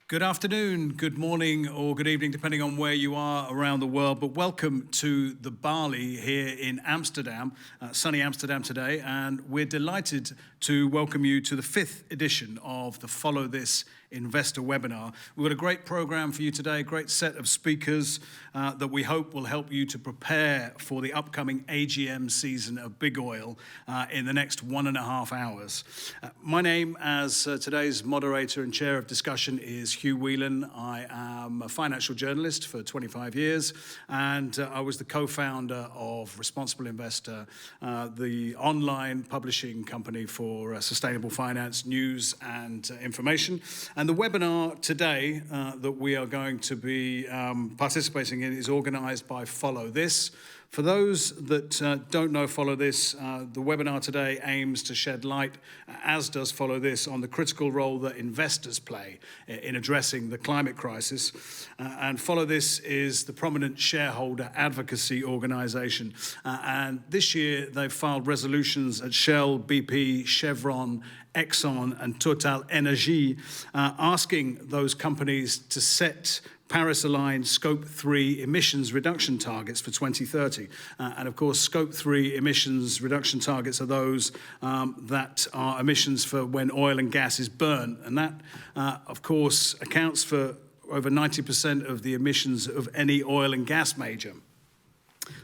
Good afternoon, good morning, or good evening, depending on where you are around the world. But welcome to the Bali here in Amsterdam, sunny Amsterdam today. And we're delighted to welcome you to the 5th edition of the Follow This Investor Webinar. We've got a great program for you today, a great set of speakers that we hope will help you to prepare for the upcoming AGM season of big oil in the next 1.5 hours. My name, as today's moderator and chair of discussion, is Hugh Whelan. I am a financial journalist for 25 years, and I was the co-founder of Responsible Investor, the online publishing company for sustainable finance, news and information. And the webinar today that we are going to be participating in is organized by Follow This. For those that don't know Follow This, the webinar today aims to shed light, as does Follow This, on the critical role that investors play in addressing the climate crisis. And Follow This is the prominent shareholder advocacy organization. And this year they've filed resolutions at Shell, BP, Chevron, Exxon and Total Energy, asking those companies to set Paris-aligned Scope 3 emissions reduction targets for 2030. And of course, Scope 3 emissions reduction targets are those that are emissions for when oil and gas is burnt. And that, of course, accounts for over 90% of the emissions of any oil and gas major.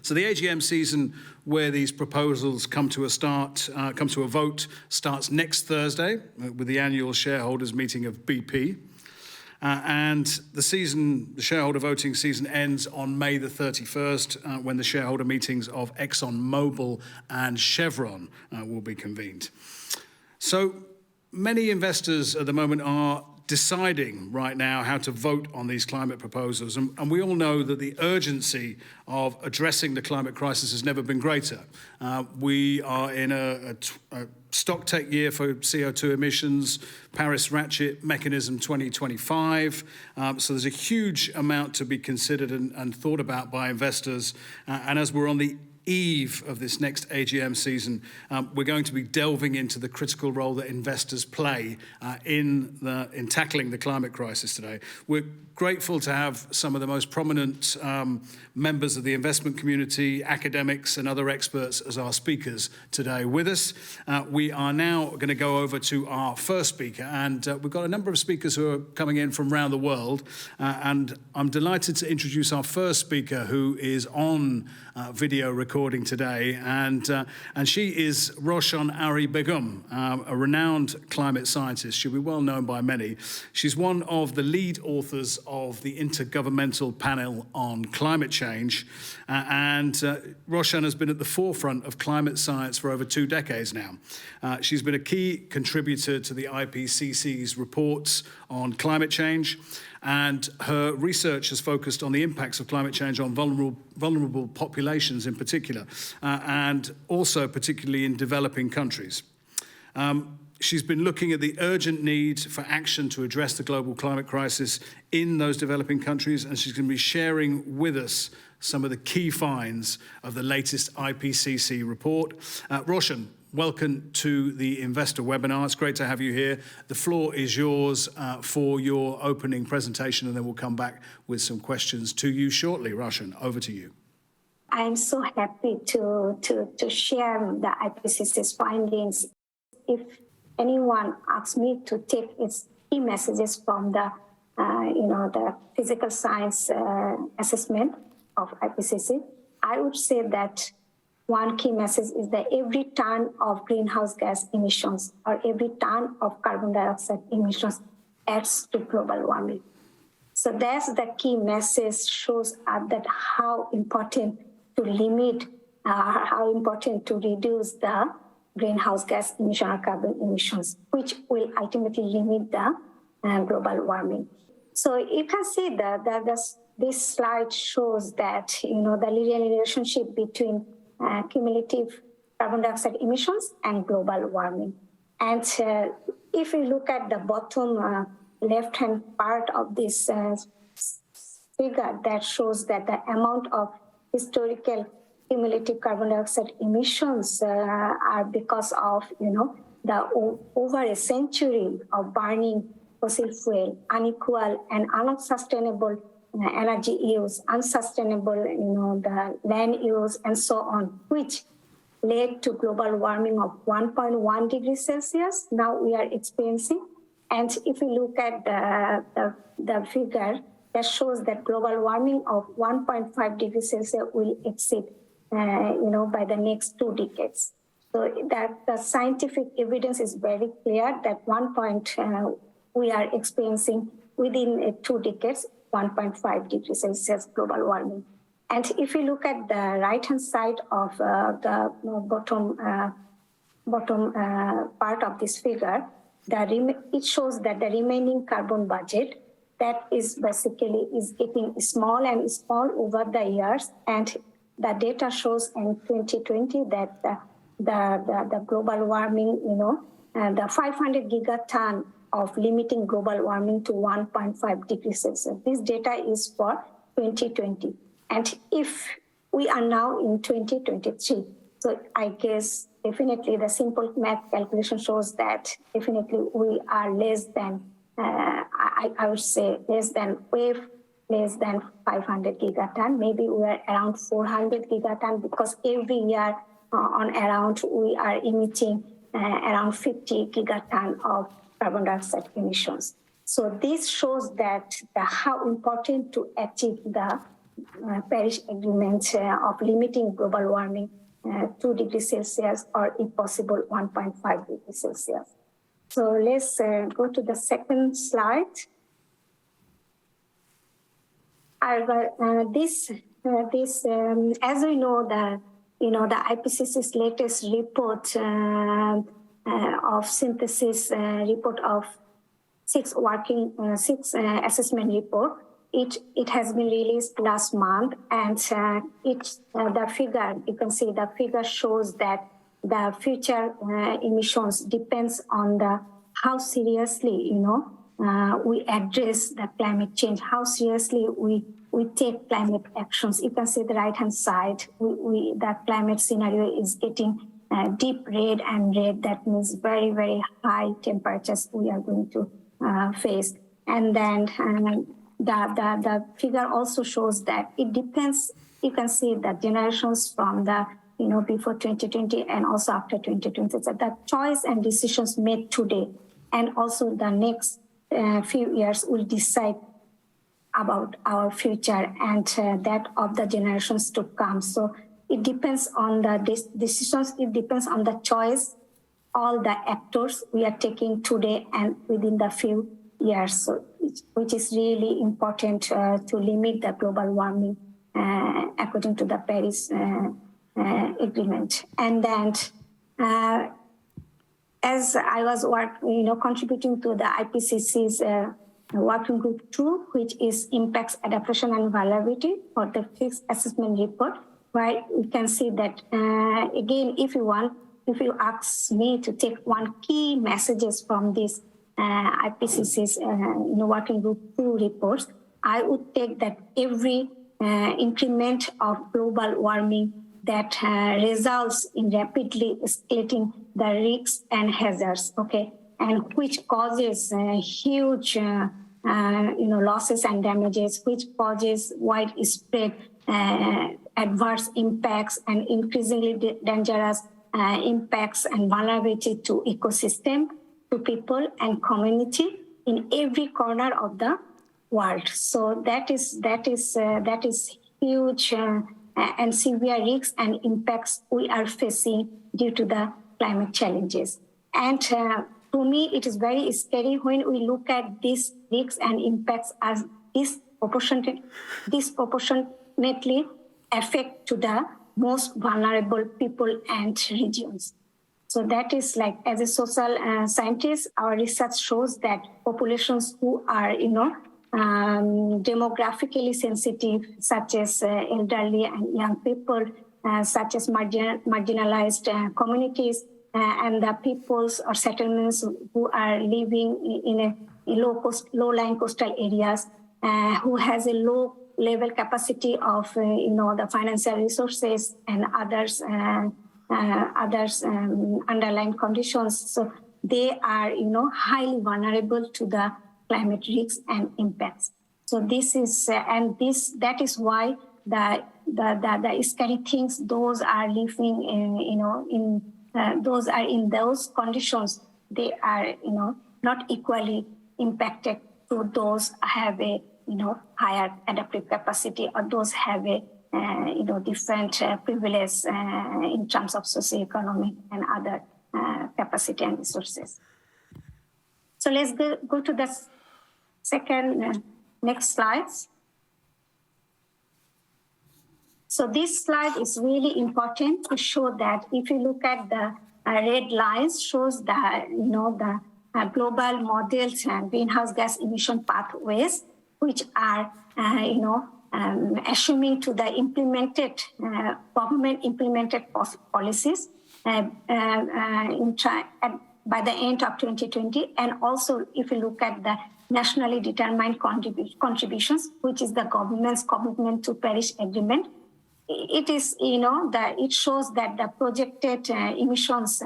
So the AGM season where these proposals come to a vote, starts next Thursday with the annual shareholders meeting of BP. And the shareholder voting season ends on May the 31st, when the shareholder meetings of ExxonMobil and Chevron will be convened. So many investors at the moment are deciding right now how to vote on these climate proposals. And we all know that the urgency of addressing the climate crisis has never been greater. We are in a stock take year for CO2 emissions, Paris Ratchet Mechanism 2025. So there's a huge amount to be considered and thought about by investors. And as we're on the eve of this next AGM season, we're going to be delving into the critical role that investors play in tackling the climate crisis today. We're grateful to have some of the most prominent members of the investment community, academics and other experts as our speakers today with us. We are now going to go over to our first speaker, and we've got a number of speakers who are coming in from around the world, and I'm delighted to introduce our first speaker, who is on video recording today, and she is Roshan Ari Begum, a renowned climate scientist. She'll be well known by many. She's one of the lead authors of the Intergovernmental Panel on Climate Change, and Roshan has been at the forefront of climate science for over 2 decades now. She's been a key contributor to the IPCC's reports on climate change, and her research has focused on the impacts of climate change on vulnerable populations in particular, and also particularly in developing countries. She's been looking at the urgent need for action to address the global climate crisis in those developing countries, and she's going to be sharing with us some of the key finds of the latest IPCC report. Roshan, welcome to the Investor Webinar. It's great to have you here. The floor is yours for your opening presentation, and then we'll come back with some questions to you shortly. Roshan, over to you. I'm so happy to share the IPCC's findings. If anyone asks me to take its key messages from the physical science assessment of IPCC, I would say that one key message is that every ton of greenhouse gas emissions or every ton of carbon dioxide emissions adds to global warming. So that's the key message, shows that how important to limit, how important to reduce the greenhouse gas emission or carbon emissions, which will ultimately limit the global warming. So you can see that this slide shows that the linear relationship between cumulative carbon dioxide emissions and global warming. And if you look at the bottom left-hand part of this figure, that shows that the amount of historical cumulative carbon dioxide emissions are because of the over a century of burning fossil fuel, unequal and unsustainable energy use, unsustainable, the land use, and so on, which led to global warming of 1.1 degrees Celsius. Now we are experiencing. And if you look at the figure that shows that global warming of 1.5 degrees Celsius will exceed, by the next 2 decades. So that the scientific evidence is very clear that we are experiencing within 2 decades, 1.5 degrees Celsius global warming. And if you look at the right-hand side of the bottom part of this figure, it shows that the remaining carbon budget that is basically is getting small and small over the years. And the data shows in 2020 that the global warming, the 500 gigaton of limiting global warming to 1.5 degrees Celsius. This data is for 2020. And if we are now in 2023, so I guess definitely the simple math calculation shows that definitely we are less than, I would say less than 500 gigaton. Maybe we are around 400 gigaton because every year on around we are emitting around 50 gigaton of carbon dioxide emissions. So this shows that how important to achieve the Paris Agreement of limiting global warming 2 degrees Celsius or if possible 1.5 degrees Celsius. So let's go to the second slide. As we know, the IPCC's latest report of synthesis report of six assessment report. It has been released last month, and the figure, you can see the figure shows that the future emissions depends on how seriously we address the climate change, how seriously we take climate actions. You can see the right hand side, the climate scenario is getting deep red and red. That means very, very high temperatures we are going to face. And then the figure also shows that it depends. You can see the generations from the before 2020 and also after 2020. So the choice and decisions made today and also the next few years will decide about our future and that of the generations to come. So it depends on the decisions. It depends on the choice, all the actors we are taking today and within the few years. So which is really important to limit the global warming according to the Paris Agreement. And then, as I was contributing to the IPCC's working group 2, which is impacts, adaptation, and vulnerability for the fifth assessment report, where we can see that again, if you ask me to take one key messages from this IPCC's working group 2 reports, I would take that every increment of global warming that results in rapidly escalating the risks and hazards, okay, and which causes huge losses and damages, which causes widespread adverse impacts and increasingly dangerous impacts and vulnerability to ecosystem, to people and community in every corner of the world. So that is huge and severe risks and impacts we are facing due to the climate challenges. And to me, it is very scary when we look at these risks and impacts as disproportionately affect to the most vulnerable people and regions. So that is like, as a social scientist, our research shows that populations who are, demographically sensitive, such as elderly and young people, such as marginalized communities, and the peoples or settlements who are living in a low-lying coastal areas, who has a low level capacity of, the financial resources and others underlying conditions. So they are, highly vulnerable to the climate risks and impacts. So this is, that is why the scary things, those are living in, those are in those conditions, they are, not equally impacted to those have a, higher adaptive capacity, or those have a, different privilege in terms of socioeconomic and other capacity and resources. So let's go to the second, next slides. So this slide is really important to show that if you look at the red lines, shows that, the global models and greenhouse gas emission pathways, which are, assuming to the implemented, government implemented policies by the end of 2020. And also, if you look at the nationally determined contributions, which is the government's commitment to Paris Agreement, it is, it shows that the projected emissions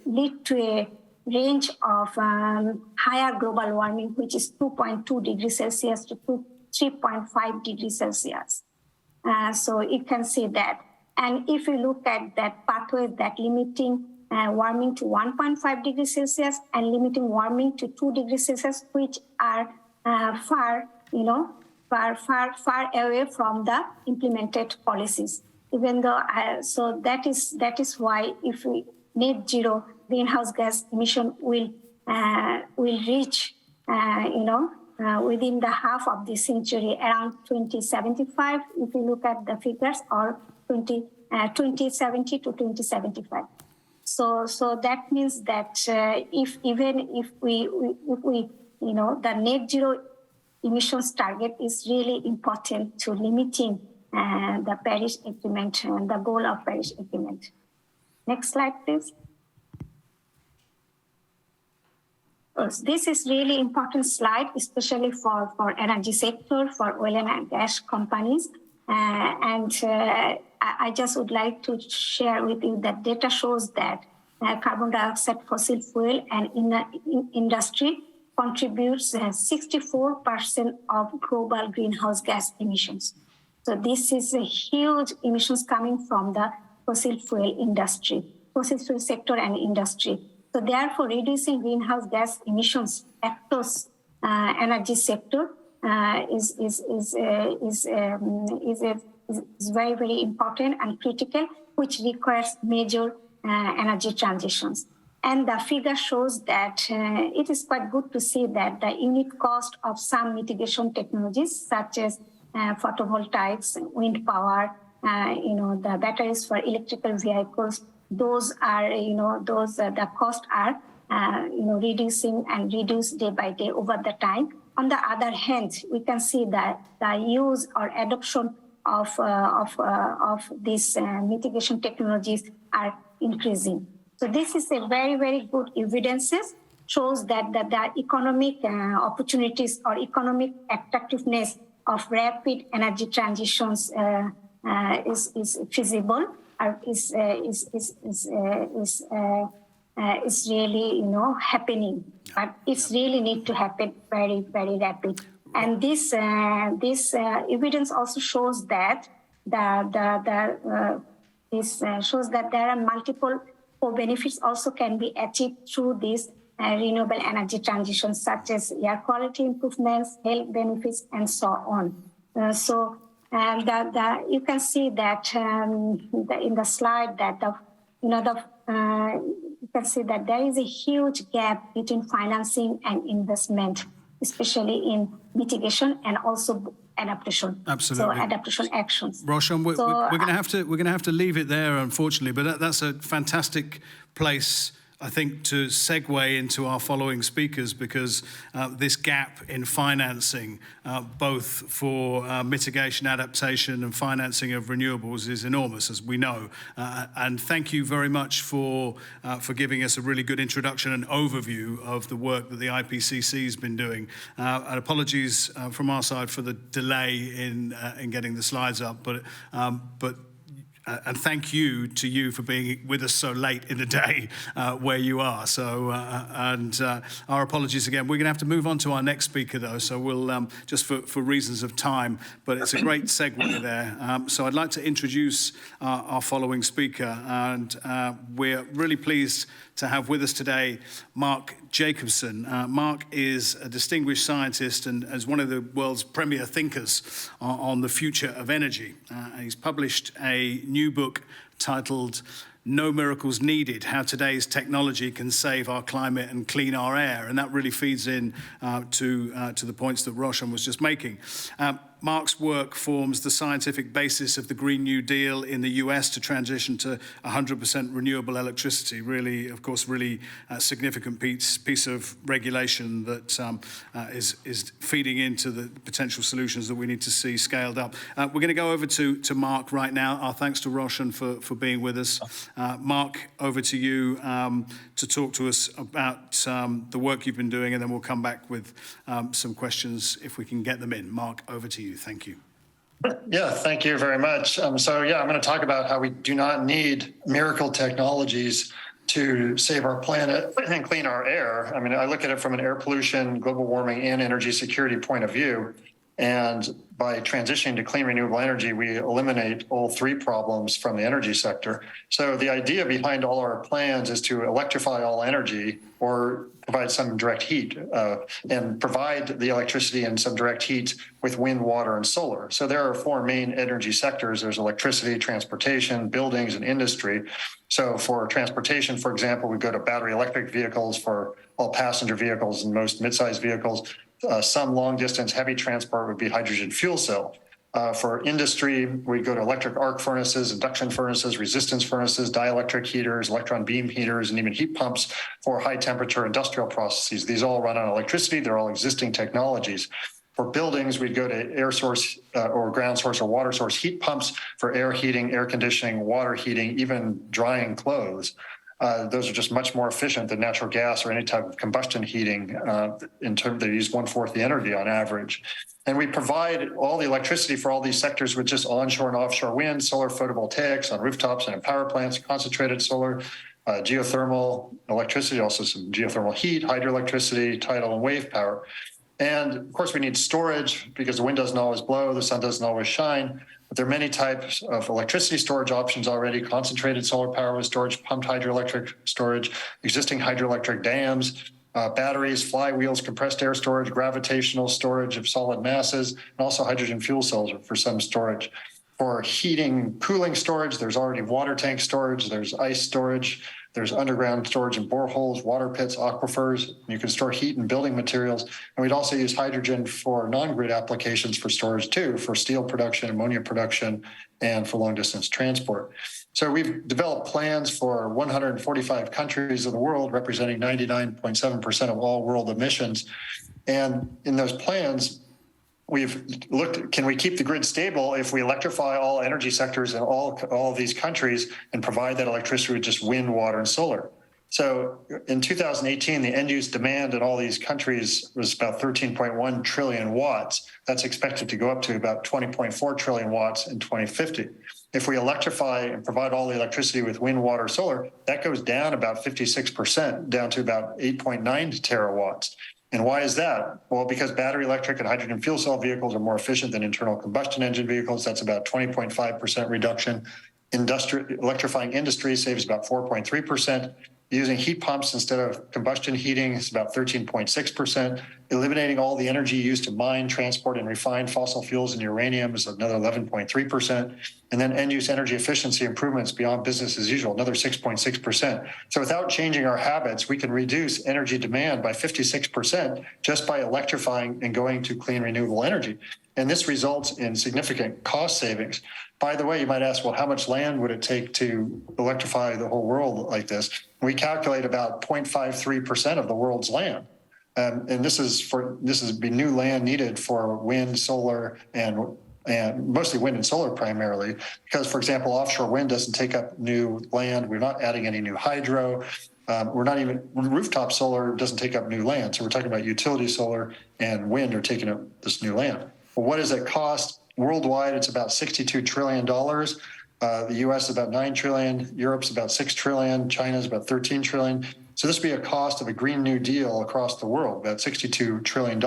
lead to a range of higher global warming, which is 2.2 degrees Celsius to 3.5 degrees Celsius. So you can see that. And if you look at that pathway, that limiting warming to 1.5 degrees Celsius and limiting warming to 2 degrees Celsius, which are far away from the implemented policies. Even though, so that is why if we net zero greenhouse gas emission will reach, within the half of the century, around 2075, if you look at the figures, or 2070 to 2075. So that means that if we the net zero emissions target is really important to limiting the Paris Agreement and the goal of Paris Agreement. Next slide, please. This is really important slide, especially for energy sector, for oil and gas companies. I just would like to share with you that data shows that carbon dioxide, fossil fuel, and in industry contributes 64% of global greenhouse gas emissions. So this is a huge emissions coming from the fossil fuel industry, fossil fuel sector and industry. So therefore, reducing greenhouse gas emissions across energy sector is very, very important and critical, which requires major energy transitions. And the figure shows that it is quite good to see that the unit cost of some mitigation technologies, such as photovoltaics, wind power, the batteries for electrical vehicles, those are, the costs are, reducing and reduced day by day over the time. On the other hand, we can see that the use or adoption of these mitigation technologies are increasing. So this is a very, very good evidences, shows that the economic opportunities or economic attractiveness of rapid energy transitions is feasible, or is really happening, but it's really need to happen very, very rapid. And this evidence also shows that shows that there are multiple benefits also can be achieved through this renewable energy transition, such as air quality improvements, health benefits, and so on. You can see that in the slide that you can see that there is a huge gap between financing and investment, especially in mitigation and also adaptation. Absolutely. So adaptation actions. Roshan, we're going to have to leave it there, unfortunately. But that's a fantastic place, I think, to segue into our following speakers, because this gap in financing, both for mitigation, adaptation, and financing of renewables, is enormous, as we know. And thank you very much for giving us a really good introduction and overview of the work that the IPCC has been doing. And apologies from our side for the delay in getting the slides up, but And thank you to you for being with us so late in the day where you are. So, and our apologies again. We're going to have to move on to our next speaker, though. So we'll, just for reasons of time, but it's a great segue there. So I'd like to introduce our following speaker. And we're really pleased to have with us today Mark Jacobson. Mark is a distinguished scientist and as one of the world's premier thinkers on the future of energy. He's published a new book titled No Miracles Needed, How Today's Technology Can Save Our Climate and Clean Our Air. And that really feeds in to the points that Roshan was just making. Mark's work forms the scientific basis of the Green New Deal in the US to transition to 100% renewable electricity. Really, of course, really significant piece of regulation that is feeding into the potential solutions that we need to see scaled up. We're going to go over to Mark right now. Our thanks to Roshan for being with us. Mark, over to you to talk to us about the work you've been doing, and then we'll come back with some questions if we can get them in. Mark, over to you. Thank you. Yeah, thank you very much. I'm going to talk about how we do not need miracle technologies to save our planet and clean our air. I mean, I look at it from an air pollution, global warming, and energy security point of view. And by transitioning to clean renewable energy, we eliminate all three problems from the energy sector. So the idea behind all our plans is to electrify all energy or provide some direct heat and provide the electricity and some direct heat with wind, water, and solar. So there are four main energy sectors. There's electricity, transportation, buildings, and industry. So for transportation, for example, we go to battery electric vehicles for all passenger vehicles and most mid-sized vehicles. Some long-distance heavy transport would be hydrogen fuel cell. For industry, we go to electric arc furnaces, induction furnaces, resistance furnaces, dielectric heaters, electron beam heaters, and even heat pumps for high-temperature industrial processes. These all run on electricity. They're all existing technologies. For buildings, we'd go to air source or ground source or water source heat pumps for air heating, air conditioning, water heating, even drying clothes. Those are just much more efficient than natural gas or any type of combustion heating. In terms, they use 1/4 the energy on average. And we provide all the electricity for all these sectors with just onshore and offshore wind, solar photovoltaics on rooftops and in power plants, concentrated solar, geothermal electricity, also some geothermal heat, hydroelectricity, tidal and wave power. And of course, we need storage because the wind doesn't always blow, the sun doesn't always shine. But there are many types of electricity storage options already: concentrated solar power with storage, pumped hydroelectric storage, existing hydroelectric dams, batteries, flywheels, compressed air storage, gravitational storage of solid masses, and also hydrogen fuel cells for some storage. For heating, cooling storage, there's already water tank storage, there's ice storage, there's underground storage in boreholes, water pits, aquifers. You can store heat and building materials. And we'd also use hydrogen for non-grid applications for storage too, for steel production, ammonia production, and for long-distance transport. So we've developed plans for 145 countries of the world, representing 99.7% of all world emissions. And in those plans, we've looked, can we keep the grid stable if we electrify all energy sectors in all of these countries and provide that electricity with just wind, water, and solar? So in 2018, the end-use demand in all these countries was about 13.1 trillion watts. That's expected to go up to about 20.4 trillion watts in 2050. If we electrify and provide all the electricity with wind, water, solar, that goes down about 56%, down to about 8.9 terawatts. And why is that? Well, because battery electric and hydrogen fuel cell vehicles are more efficient than internal combustion engine vehicles. That's about 20.5% reduction. Electrifying industry saves about 4.3%. Using heat pumps instead of combustion heating is about 13.6%. Eliminating all the energy used to mine, transport, and refine fossil fuels and uranium is another 11.3%. And then end-use energy efficiency improvements beyond business as usual, another 6.6%. So without changing our habits, we can reduce energy demand by 56% just by electrifying and going to clean renewable energy. And this results in significant cost savings. By the way, you might ask, well, how much land would it take to electrify the whole world like this? We calculate about 0.53% of the world's land. And this is be new land needed for wind, solar, and mostly wind and solar primarily, because, for example, offshore wind doesn't take up new land. We're not adding any new hydro. Rooftop solar doesn't take up new land. So we're talking about utility solar and wind are taking up this new land. Well, what does it cost? Worldwide, it's about $62 trillion. The US is about 9 trillion, Europe's about 6 trillion, China's about 13 trillion. So this would be a cost of a Green New Deal across the world, about $62 trillion.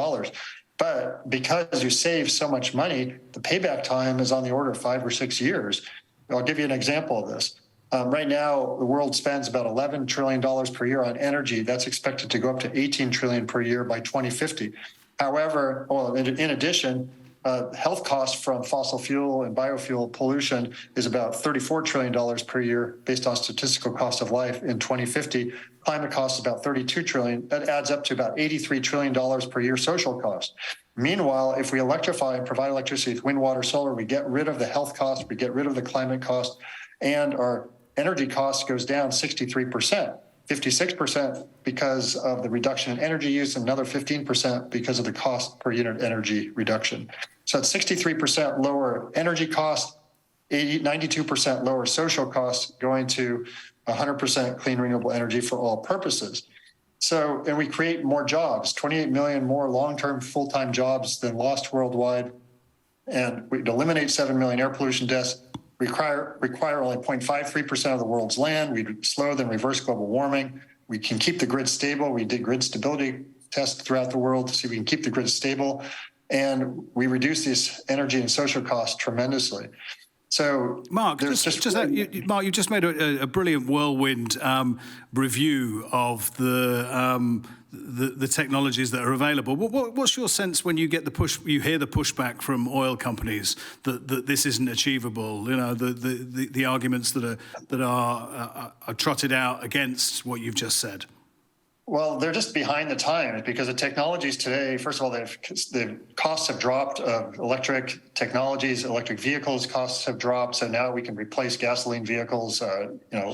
But because you save so much money, the payback time is on the order of 5 or 6 years. I'll give you an example of this. Right now, the world spends about $11 trillion per year on energy. That's expected to go up to 18 trillion per year by 2050. However, in addition, health costs from fossil fuel and biofuel pollution is about $34 trillion per year based on statistical cost of life in 2050. Climate costs about 32 trillion. That adds up to about $83 trillion per year social cost. Meanwhile, if we electrify and provide electricity with wind, water, solar, we get rid of the health cost, we get rid of the climate cost, and our energy cost goes down 63%. 56% because of the reduction in energy use, and another 15% because of the cost per unit energy reduction. So it's 63% lower energy cost, 92% lower social costs, going to 100% clean renewable energy for all purposes. So, and we create more jobs, 28 million more long-term full-time jobs than lost worldwide, and we'd eliminate 7 million air pollution deaths, require only 0.53% of the world's land. We'd slow and reverse global warming. We can keep the grid stable. We did grid stability tests throughout the world to see if we can keep the grid stable. And we reduce these energy and social costs tremendously. So, Mark, Mark, you just made a brilliant whirlwind review of the technologies that are available. What's your sense when you get you hear the pushback from oil companies that this isn't achievable? You know, the arguments that are trotted out against what you've just said. Well, they're just behind the times because the technologies today, first of all, the costs have dropped of electric technologies, electric vehicles costs have dropped. So now we can replace gasoline vehicles, a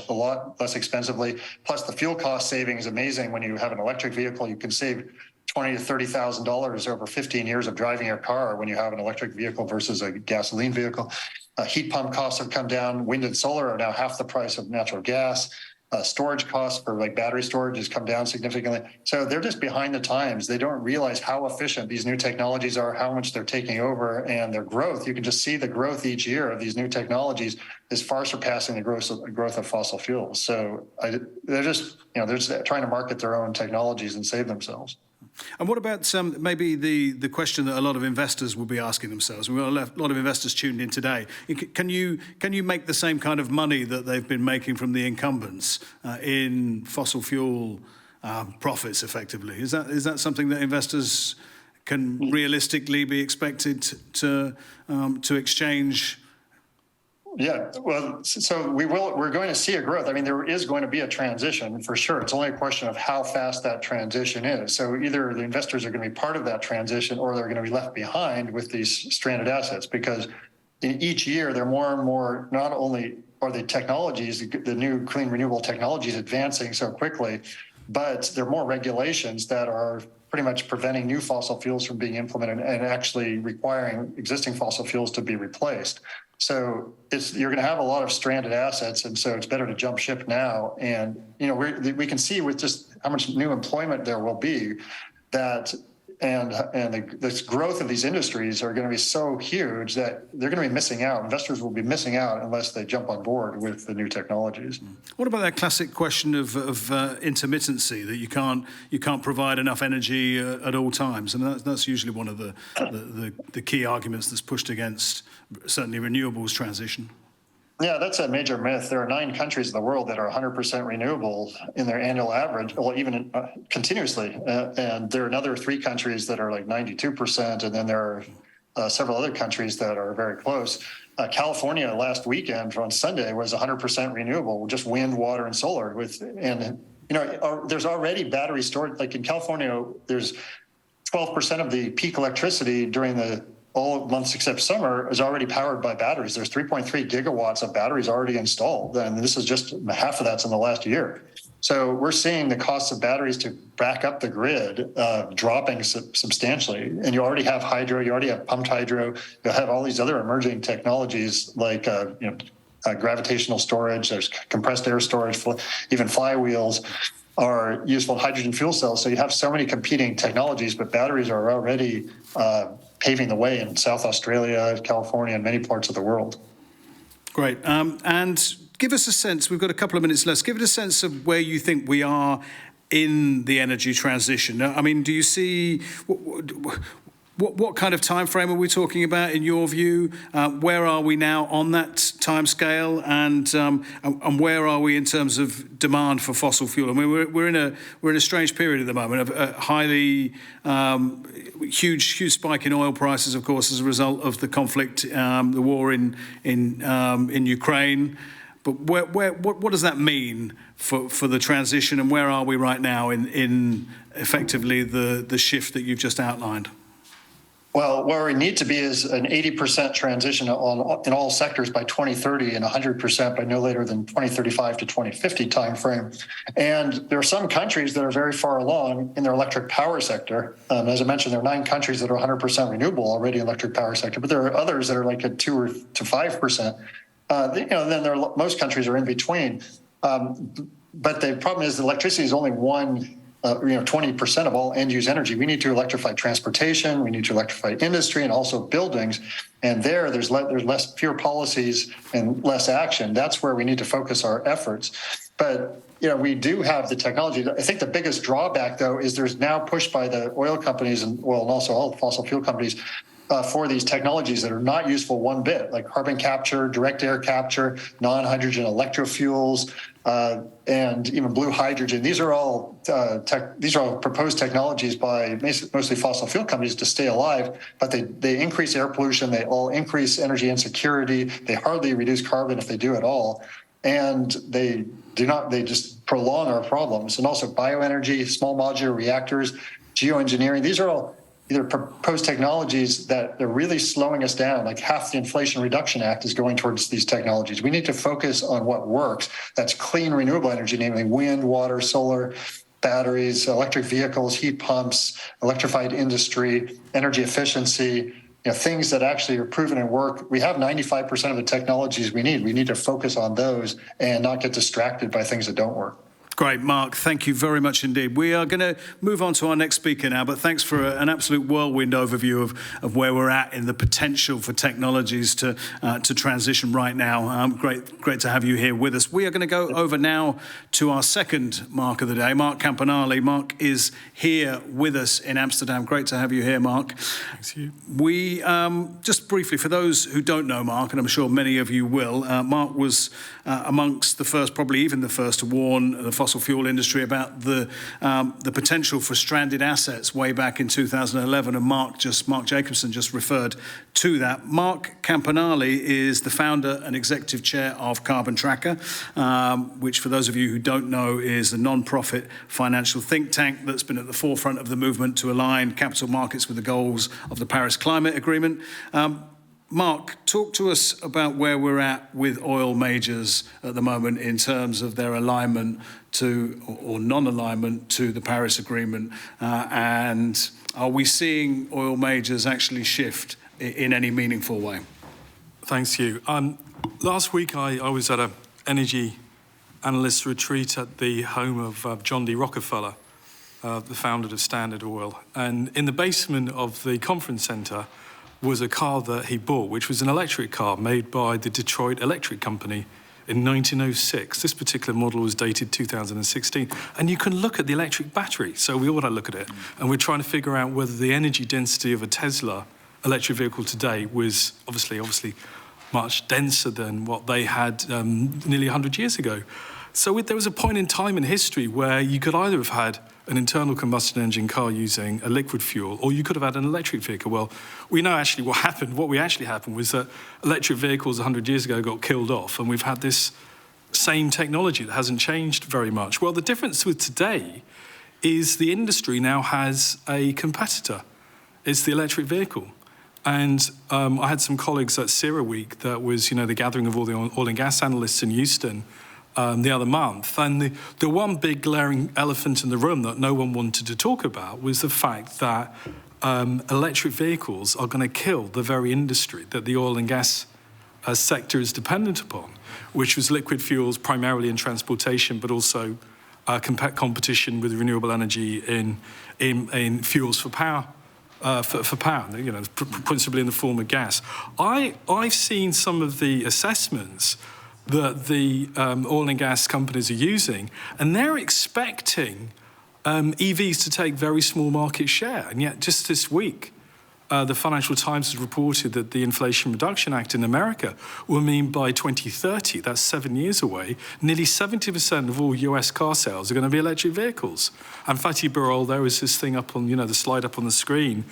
lot less expensively. Plus the fuel cost saving is amazing. When you have an electric vehicle, you can save $20,000 to $30,000 over 15 years of driving your car when you have an electric vehicle versus a gasoline vehicle. Heat pump costs have come down. Wind and solar are now half the price of natural gas. Storage costs for like battery storage has come down significantly. So they're just behind the times. They don't realize how efficient these new technologies are, how much they're taking over, and their growth. You can just see the growth each year of these new technologies is far surpassing the growth of fossil fuels. So they're just trying to market their own technologies and save themselves. And what about maybe the question that a lot of investors will be asking themselves? We've got a lot of investors tuned in today. Can you make the same kind of money that they've been making from the incumbents in fossil fuel profits, effectively? Is that something that investors can realistically be expected to exchange? Yeah, well, so we're going to see a growth. I mean, there is going to be a transition for sure. It's only a question of how fast that transition is. So either the investors are going to be part of that transition or they're going to be left behind with these stranded assets, because in each year, they're more and more, not only are the technologies, the new clean renewable technologies advancing so quickly, but there are more regulations that are pretty much preventing new fossil fuels from being implemented and actually requiring existing fossil fuels to be replaced. So you're going to have a lot of stranded assets, and so it's better to jump ship now. And we can see with just how much new employment there will be, that this growth of these industries are going to be so huge that they're going to be missing out. Investors will be missing out unless they jump on board with the new technologies. What about that classic question of intermittency, that you can't provide enough energy at all times? And that's usually one of the key arguments that's pushed against certainly renewables transition. Yeah, that's a major myth. There are 9 countries in the world that are 100% renewable in their annual average, well, even continuously. And there are another 3 countries that are like 92%. And then there are several other countries that are very close. California last weekend on Sunday was 100% renewable, just wind, water, and solar. There's already battery storage. Like in California, there's 12% of the peak electricity during all months except summer is already powered by batteries. There's 3.3 gigawatts of batteries already installed, and this is just half of that's in the last year. So we're seeing the cost of batteries to back up the grid dropping substantially. And you already have hydro, you already have pumped hydro, you'll have all these other emerging technologies like gravitational storage, there's compressed air storage, even flywheels are useful hydrogen fuel cells. So you have so many competing technologies, but batteries are already paving the way in South Australia, California, and many parts of the world. Great. And give us a sense, we've got a couple of minutes left, give it a sense of where you think we are in the energy transition. I mean, do you see, what kind of time frame are we talking about in your view? Where are we now on that time scale, and where are we in terms of demand for fossil fuel? I mean, we're in a strange period at the moment of a highly huge spike in oil prices, of course, as a result of the conflict, the war in Ukraine. But what does that mean for the transition, and where are we right now in effectively the shift that you've just outlined? Well, where we need to be is an 80% transition in all sectors by 2030 and 100% by no later than 2035 to 2050 timeframe. And there are some countries that are very far along in their electric power sector. As I mentioned, there are 9 countries that are 100% renewable already in the electric power sector, but there are others that are like at 2 or to 5%. Then most countries are in between. But the problem is electricity is only 20% of all end-use energy. We need to electrify transportation, we need to electrify industry, and also buildings. And there's fewer policies and less action. That's where we need to focus our efforts. But we do have the technology. I think the biggest drawback, though, is there's now push by the oil companies and also all fossil fuel companies for these technologies that are not useful one bit, like carbon capture, direct air capture, non-hydrogen electrofuels, and even blue hydrogen. These are all proposed technologies by mostly fossil fuel companies to stay alive, but they increase air pollution, they all increase energy insecurity, they hardly reduce carbon if they do at all, and they just prolong our problems. And also bioenergy, small modular reactors, geoengineering, these are all either proposed technologies that they're really slowing us down. Like half the Inflation Reduction Act is going towards these technologies. We need to focus on what works. That's clean renewable energy, namely wind, water, solar, batteries, electric vehicles, heat pumps, electrified industry, energy efficiency, things that actually are proven and work. We have 95% of the technologies we need. We need to focus on those and not get distracted by things that don't work. Great, Mark. Thank you very much indeed. We are going to move on to our next speaker now, but thanks for an absolute whirlwind overview of where we're at in the potential for technologies to transition right now. Great to have you here with us. We are going to go over now to our second Mark of the day, Mark Campanale. Mark is here with us in Amsterdam. Great to have you here, Mark. Thanks, you. We, just briefly, for those who don't know Mark, and I'm sure many of you will, Mark was amongst the first, probably even the first, to warn the fossil fuel industry about the potential for stranded assets way back in 2011, and Mark Jacobson just referred to that. Mark Campanale is the founder and executive chair of Carbon Tracker, which, for those of you who don't know, is a non-profit financial think tank that's been at the forefront of the movement to align capital markets with the goals of the Paris Climate Agreement. Mark, talk to us about where we're at with oil majors at the moment in terms of their alignment to, or non-alignment to, the Paris Agreement, and are we seeing oil majors actually shift in any meaningful way? Thanks, Hugh. Last week I was at an energy analyst retreat at the home of John D. Rockefeller, the founder of Standard Oil, and in the basement of the conference center was a car that he bought, which was an electric car made by the Detroit Electric Company in 1906. This particular model was dated 2016. And you can look at the electric battery. So we ought to look at it. And we're trying to figure out whether the energy density of a Tesla electric vehicle today was obviously much denser than what they had nearly 100 years ago. So there was a point in time in history where you could either have had an internal combustion engine car using a liquid fuel, or you could have had an electric vehicle. Well, we know actually what happened. What actually happened was that electric vehicles 100 years ago got killed off, and we've had this same technology that hasn't changed very much. Well, the difference with today is the industry now has a competitor. It's the electric vehicle. And I had some colleagues at CERAWeek, that was, the gathering of all the oil and gas analysts in Houston, the other month. And the one big glaring elephant in the room that no one wanted to talk about was the fact that electric vehicles are going to kill the very industry that the oil and gas sector is dependent upon, which was liquid fuels primarily in transportation, but also competition with renewable energy in fuels for power for power, principally in the form of gas. I've seen some of the assessments that the oil and gas companies are using, and they're expecting EVs to take very small market share. And yet just this week, the Financial Times has reported that the Inflation Reduction Act in America will mean by 2030, that's 7 years away, nearly 70% of all US car sales are going to be electric vehicles. And Fatih Birol, there is this thing up on, the slide up on the screen,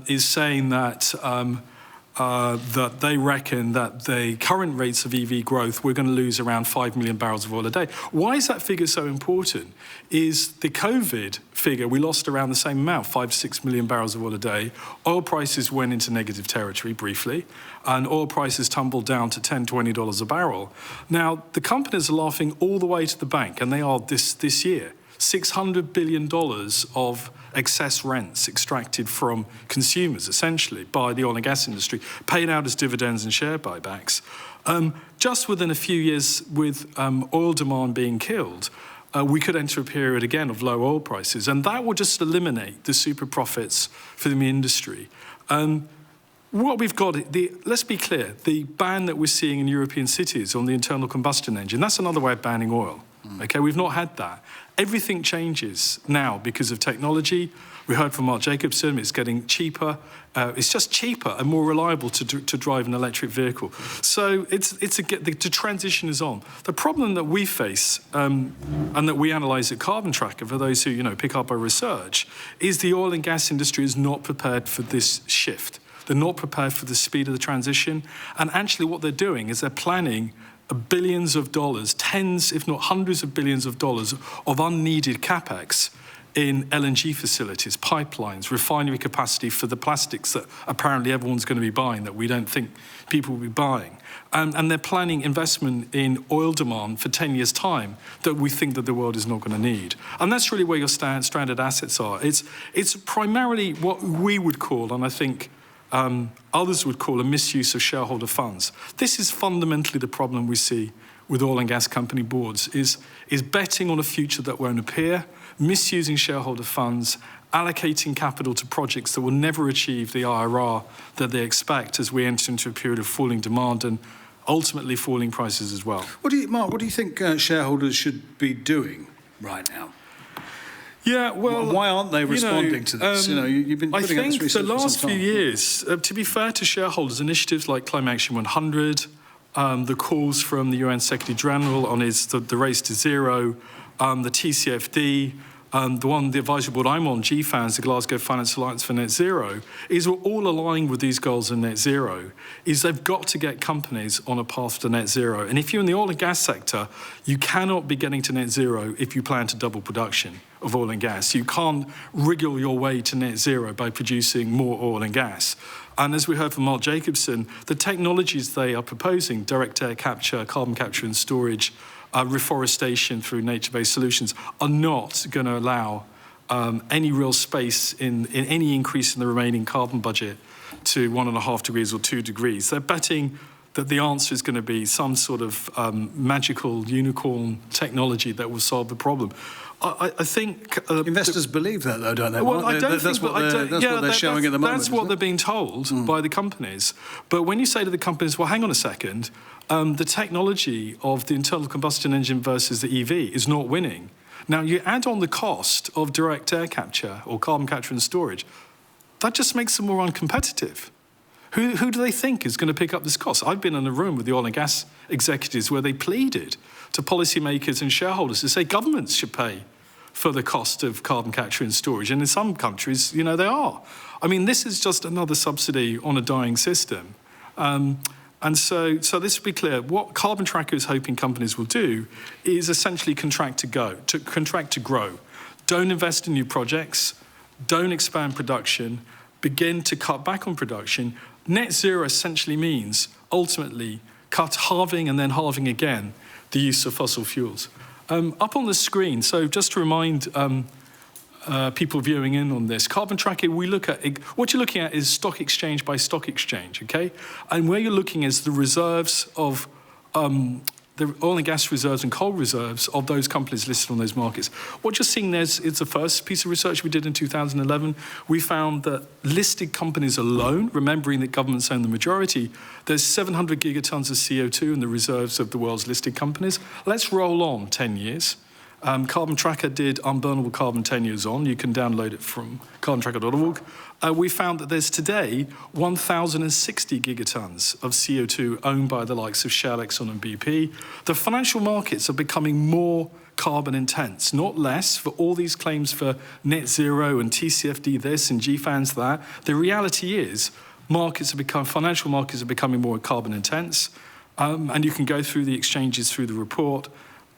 is saying that that they reckon that the current rates of EV growth, we're going to lose around 5 million barrels of oil a day. Why is that figure so important? Is the COVID figure, we lost around the same amount, 5 to 6 million barrels of oil a day. Oil prices went into negative territory briefly, and oil prices tumbled down to $10, $20 a barrel. Now, the companies are laughing all the way to the bank, and they are this year. $600 billion of excess rents extracted from consumers, essentially, by the oil and gas industry, paid out as dividends and share buybacks. Just within a few years, with oil demand being killed, we could enter a period again of low oil prices, and that will just eliminate the super profits for the industry. What we've got, let's be clear, the ban that we're seeing in European cities on the internal combustion engine, that's another way of banning oil. Okay, we've not had that. Everything changes now because of technology. We heard from Mark Jacobson, it's getting cheaper. It's just cheaper and more reliable to drive an electric vehicle. So the transition is on. The problem that we face, and that we analyse at Carbon Tracker, for those who pick up our research, is the oil and gas industry is not prepared for this shift. They're not prepared for the speed of the transition. And actually what they're doing is they're planning billions of dollars, tens, if not hundreds of billions of dollars of unneeded capex in LNG facilities, pipelines, refinery capacity for the plastics that apparently everyone's going to be buying that we don't think people will be buying. And they're planning investment in oil demand for 10 years' time that we think that the world is not going to need. And that's really where your stranded assets are. It's primarily what we would call, and I think others would call, a misuse of shareholder funds. This is fundamentally the problem we see with oil and gas company boards, is betting on a future that won't appear, misusing shareholder funds, allocating capital to projects that will never achieve the IRR that they expect as we enter into a period of falling demand and ultimately falling prices as well. Mark, what do you think shareholders should be doing right now? Yeah, well, why aren't they responding to this? You've been putting out this research. I think the last few years, to be fair to shareholders, initiatives like Climate Action 100, the calls from the UN Secretary General on the race to zero, the TCFD, the advisory board I'm on, GFANZ, the Glasgow Finance Alliance for Net Zero, is we're all aligned with these goals in net zero, is they've got to get companies on a path to net zero. And if you're in the oil and gas sector, you cannot be getting to net zero if you plan to double production of oil and gas. You can't wriggle your way to net zero by producing more oil and gas. And as we heard from Mark Jacobson, the technologies they are proposing, direct air capture, carbon capture and storage, reforestation through nature-based solutions, are not going to allow any real space in any increase in the remaining carbon budget to 1.5 degrees or 2 degrees. They're betting that the answer is going to be some sort of magical unicorn technology that will solve the problem. I think investors believe that, though, don't they? Well, I don't that's think what they're showing at the moment. That's what they're being told by the companies. But when you say to the companies, well, hang on a second, the technology of the internal combustion engine versus the EV is not winning. Now, you add on the cost of direct air capture or carbon capture and storage, that just makes them more uncompetitive. Who do they think is going to pick up this cost? I've been in a room with the oil and gas executives where they pleaded to policymakers and shareholders to say governments should pay for the cost of carbon capture and storage. And in some countries, they are. I mean, this is just another subsidy on a dying system. And so this will be clear. What Carbon Tracker is hoping companies will do is essentially contract to grow. Don't invest in new projects. Don't expand production. Begin to cut back on production. Net zero essentially means, ultimately, halving and then halving again the use of fossil fuels. Up on the screen, so just to remind people viewing in on this, Carbon Tracker, what you're looking at is stock exchange by stock exchange, okay? And where you're looking is the reserves of the the oil and gas reserves and coal reserves of those companies listed on those markets. What you're seeing there is the first piece of research we did in 2011. We found that listed companies alone, remembering that governments own the majority, there's 700 gigatons of CO2 in the reserves of the world's listed companies. Let's roll on 10 years. Carbon Tracker did Unburnable Carbon 10 years on. You can download it from carbontracker.org. We found that there's today 1,060 gigatons of CO2 owned by the likes of Shell, Exxon, and BP. The financial markets are becoming more carbon intense, not less, for all these claims for net zero and TCFD this and GFANS that. The reality is financial markets are becoming more carbon intense. And you can go through the exchanges through the report.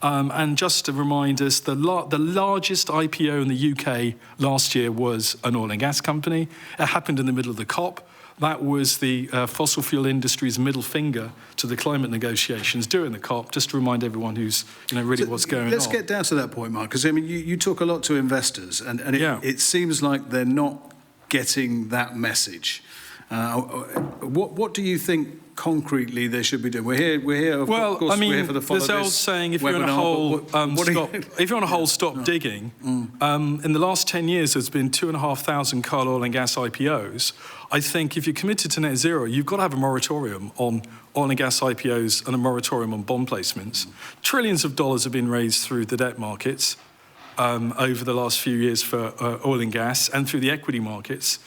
And just to remind us, the largest IPO in the UK last year was an oil and gas company. It happened in the middle of the COP. That was the fossil fuel industry's middle finger to the climate negotiations during the COP, just to remind everyone who's really what's going on. Let's get down to that point, Mark, because I mean, you talk a lot to investors, and it seems like they're not getting that message. What do you think concretely they should be doing? We're here. Of course, we're here for the follow there's an old saying: if you're on a hole, stop digging. In the last 10 years, there's been 2,500 coal, oil, and gas IPOs. I think if you're committed to net zero, you've got to have a moratorium on oil and gas IPOs and a moratorium on bond placements. Trillions of dollars have been raised through the debt markets over the last few years for oil and gas, and through the equity markets.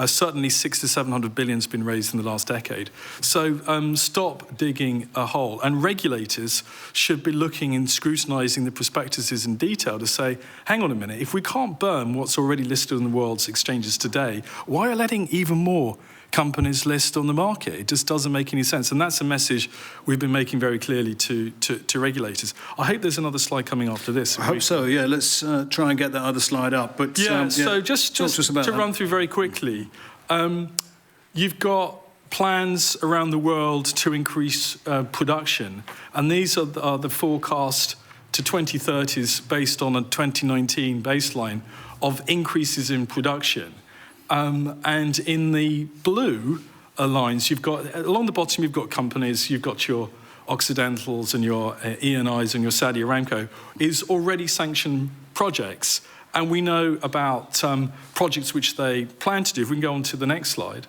Certainly 600 to 700 billion has been raised in the last decade. So stop digging a hole. And regulators should be looking and scrutinising the prospectuses in detail to say, hang on a minute, if we can't burn what's already listed on the world's exchanges today, why are letting even more companies list on the market? It just doesn't make any sense. And that's a message we've been making very clearly to regulators. I hope there's another slide coming after this. I hope so, yeah. Let's try and get that other slide up. But so just to run through very quickly, you've got plans around the world to increase production. And these are the forecast to 2030s based on a 2019 baseline of increases in production. And in the blue lines, you've got, along the bottom, you've got companies, you've got your Occidentals and your ENIs and your Saudi Aramco, is already sanctioned projects. And we know about projects which they plan to do. If we can go on to the next slide,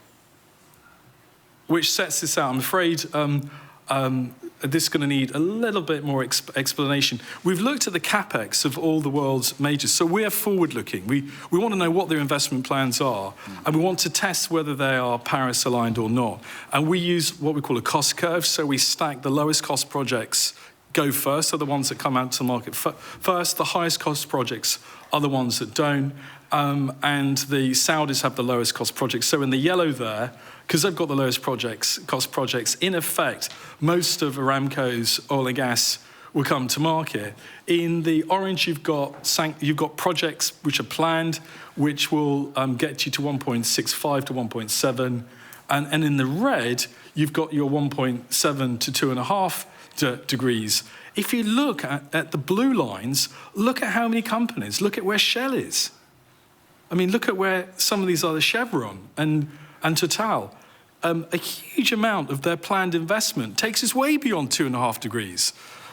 which sets this out. I'm afraid this is going to need a little bit more explanation. We've looked at the capex of all the world's majors, so we're forward-looking. We want to know what their investment plans are, and we want to test whether they are Paris-aligned or not. And we use what we call a cost curve, so we stack the lowest cost projects go first, are the ones that come out to the market first. The highest cost projects are the ones that don't, and the Saudis have the lowest cost projects. So in the yellow there, because they've got the lowest cost projects, in effect, most of Aramco's oil and gas will come to market. In the orange, you've got projects which are planned, which will get you to 1.65 to 1.7. And in the red, you've got your 1.7 to 2.5 degrees. If you look at the blue lines, look at how many companies, look at where Shell is. I mean, look at where some of these are, the Chevron and Total. A huge amount of their planned investment takes us way beyond 2.5 degrees.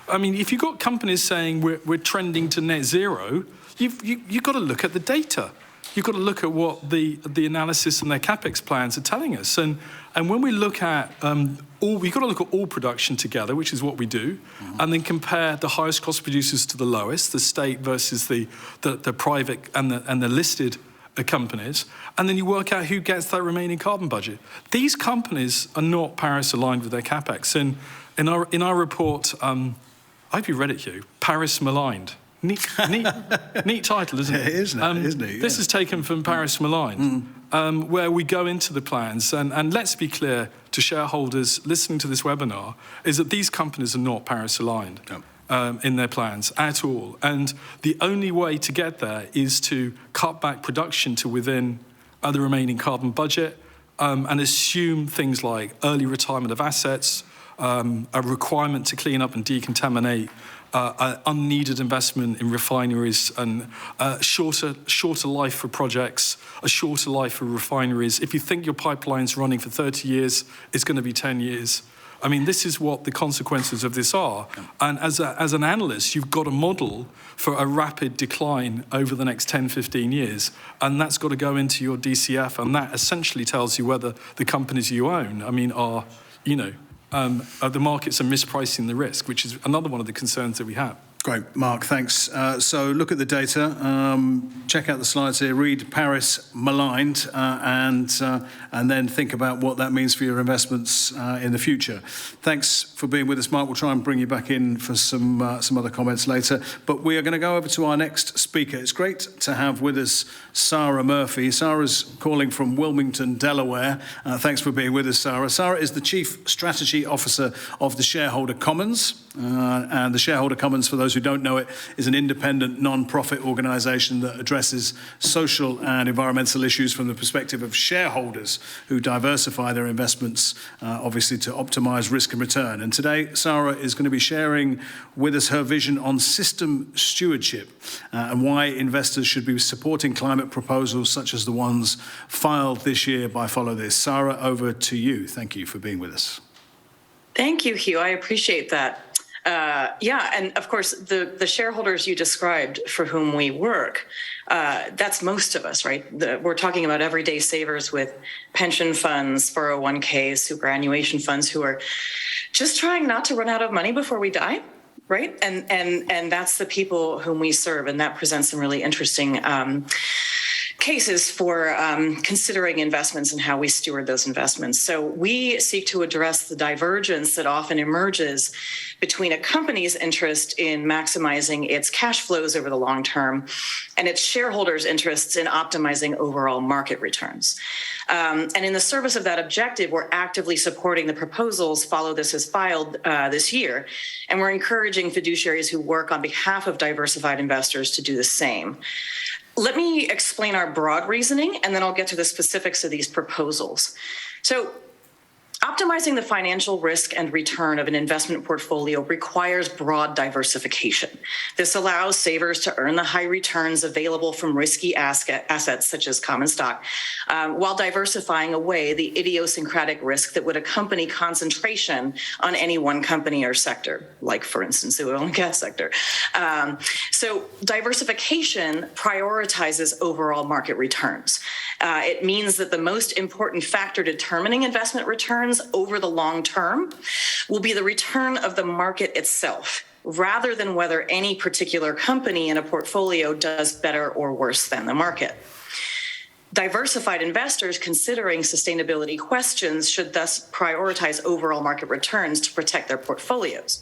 I mean, if you've got companies saying we're trending to net zero, you've got to look at the data. You've got to look at what the analysis and their capex plans are telling us. And when we look at we've got to look at all production together, which is what we do, and then compare the highest cost producers to the lowest, the state versus the private and the listed companies, and then you work out who gets that remaining carbon budget. These companies are not Paris aligned with their capex. And in our report, I hope you read it, Hugh. Paris maligned. Neat title, isn't it? Isn't it? Yeah. This is taken from Paris Maligned, where we go into the plans, and let's be clear to shareholders listening to this webinar, is that these companies are not Paris aligned. No. In their plans at all. And the only way to get there is to cut back production to within the remaining carbon budget and assume things like early retirement of assets, a requirement to clean up and decontaminate, unneeded investment in refineries, and shorter life for projects, a shorter life for refineries. If you think your pipeline's running for 30 years, it's going to be 10 years. I mean, this is what the consequences of this are. And as an analyst, you've got a model for a rapid decline over the next 10, 15 years. And that's got to go into your DCF. And that essentially tells you whether the companies you own, I mean, are, the markets are mispricing the risk, which is another one of the concerns that we have. Great, Mark, thanks. So look at the data, check out the slides here, read Paris maligned, and then think about what that means for your investments in the future. Thanks for being with us, Mark. We'll try and bring you back in for some other comments later. But we are going to go over to our next speaker. It's great to have with us Sarah Murphy. Sarah's calling from Wilmington, Delaware. Thanks for being with us, Sarah. Sarah is the Chief Strategy Officer of the Shareholder Commons. And the Shareholder Commons, for those who don't know it, is an independent non-profit organisation that addresses social and environmental issues from the perspective of shareholders who diversify their investments, obviously to optimise risk and return. And today, Sarah is going to be sharing with us her vision on system stewardship and why investors should be supporting climate proposals such as the ones filed this year by Follow This. Sarah, over to you. Thank you for being with us. Thank you, Hugh. I appreciate that. And of course, the shareholders you described for whom we work, that's most of us, right? We're talking about everyday savers with pension funds, 401ks, superannuation funds who are just trying not to run out of money before we die, right? And that's the people whom we serve, and that presents some really interesting cases for considering investments and how we steward those investments. So we seek to address the divergence that often emerges between a company's interest in maximizing its cash flows over the long term and its shareholders' interests in optimizing overall market returns. And in the service of that objective, we're actively supporting the proposals Follow This has filed this year, and we're encouraging fiduciaries who work on behalf of diversified investors to do the same. Let me explain our broad reasoning, and then I'll get to the specifics of these proposals. So, optimizing the financial risk and return of an investment portfolio requires broad diversification. This allows savers to earn the high returns available from risky assets such as common stock, while diversifying away the idiosyncratic risk that would accompany concentration on any one company or sector, like, for instance, the oil and gas sector. So diversification prioritizes overall market returns. It means that the most important factor determining investment returns over the long term will be the return of the market itself, rather than whether any particular company in a portfolio does better or worse than the market. Diversified investors considering sustainability questions should thus prioritize overall market returns to protect their portfolios.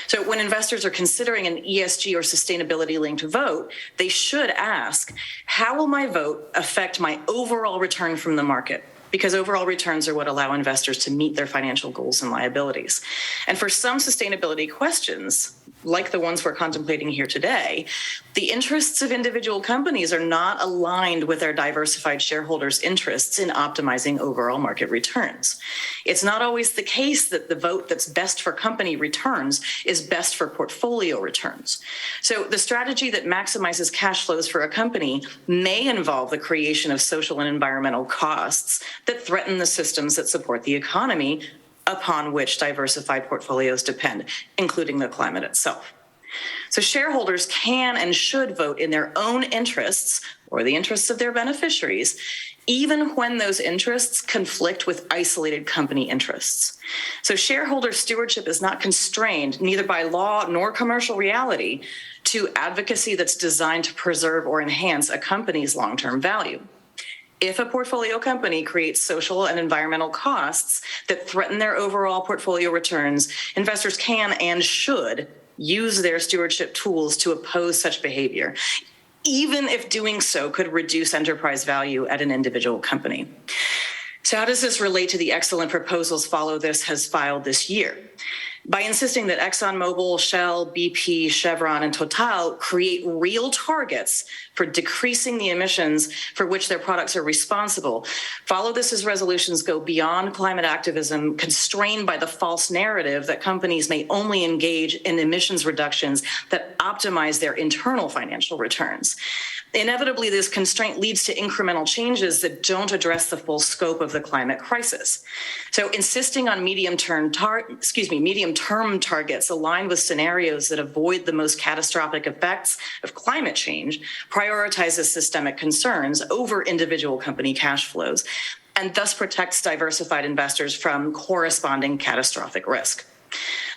So when investors are considering an ESG or sustainability-linked vote, they should ask, how will my vote affect my overall return from the market? Because overall returns are what allow investors to meet their financial goals and liabilities. And for some sustainability questions, like the ones we're contemplating here today, the interests of individual companies are not aligned with their diversified shareholders' interests in optimizing overall market returns. It's not always the case that the vote that's best for company returns is best for portfolio returns. So the strategy that maximizes cash flows for a company may involve the creation of social and environmental costs that threaten the systems that support the economy upon which diversified portfolios depend, including the climate itself. So shareholders can and should vote in their own interests or the interests of their beneficiaries, even when those interests conflict with isolated company interests. So shareholder stewardship is not constrained, neither by law nor commercial reality, to advocacy that's designed to preserve or enhance a company's long-term value. If a portfolio company creates social and environmental costs that threaten their overall portfolio returns, investors can and should use their stewardship tools to oppose such behavior, even if doing so could reduce enterprise value at an individual company. So how does this relate to the excellent proposals Follow This has filed this year? By insisting that ExxonMobil, Shell, BP, Chevron, and Total create real targets for decreasing the emissions for which their products are responsible, Follow This's resolutions go beyond climate activism, constrained by the false narrative that companies may only engage in emissions reductions that optimize their internal financial returns. Inevitably, this constraint leads to incremental changes that don't address the full scope of the climate crisis. So insisting on medium-term targets aligned with scenarios that avoid the most catastrophic effects of climate change prioritizes systemic concerns over individual company cash flows, and thus protects diversified investors from corresponding catastrophic risk.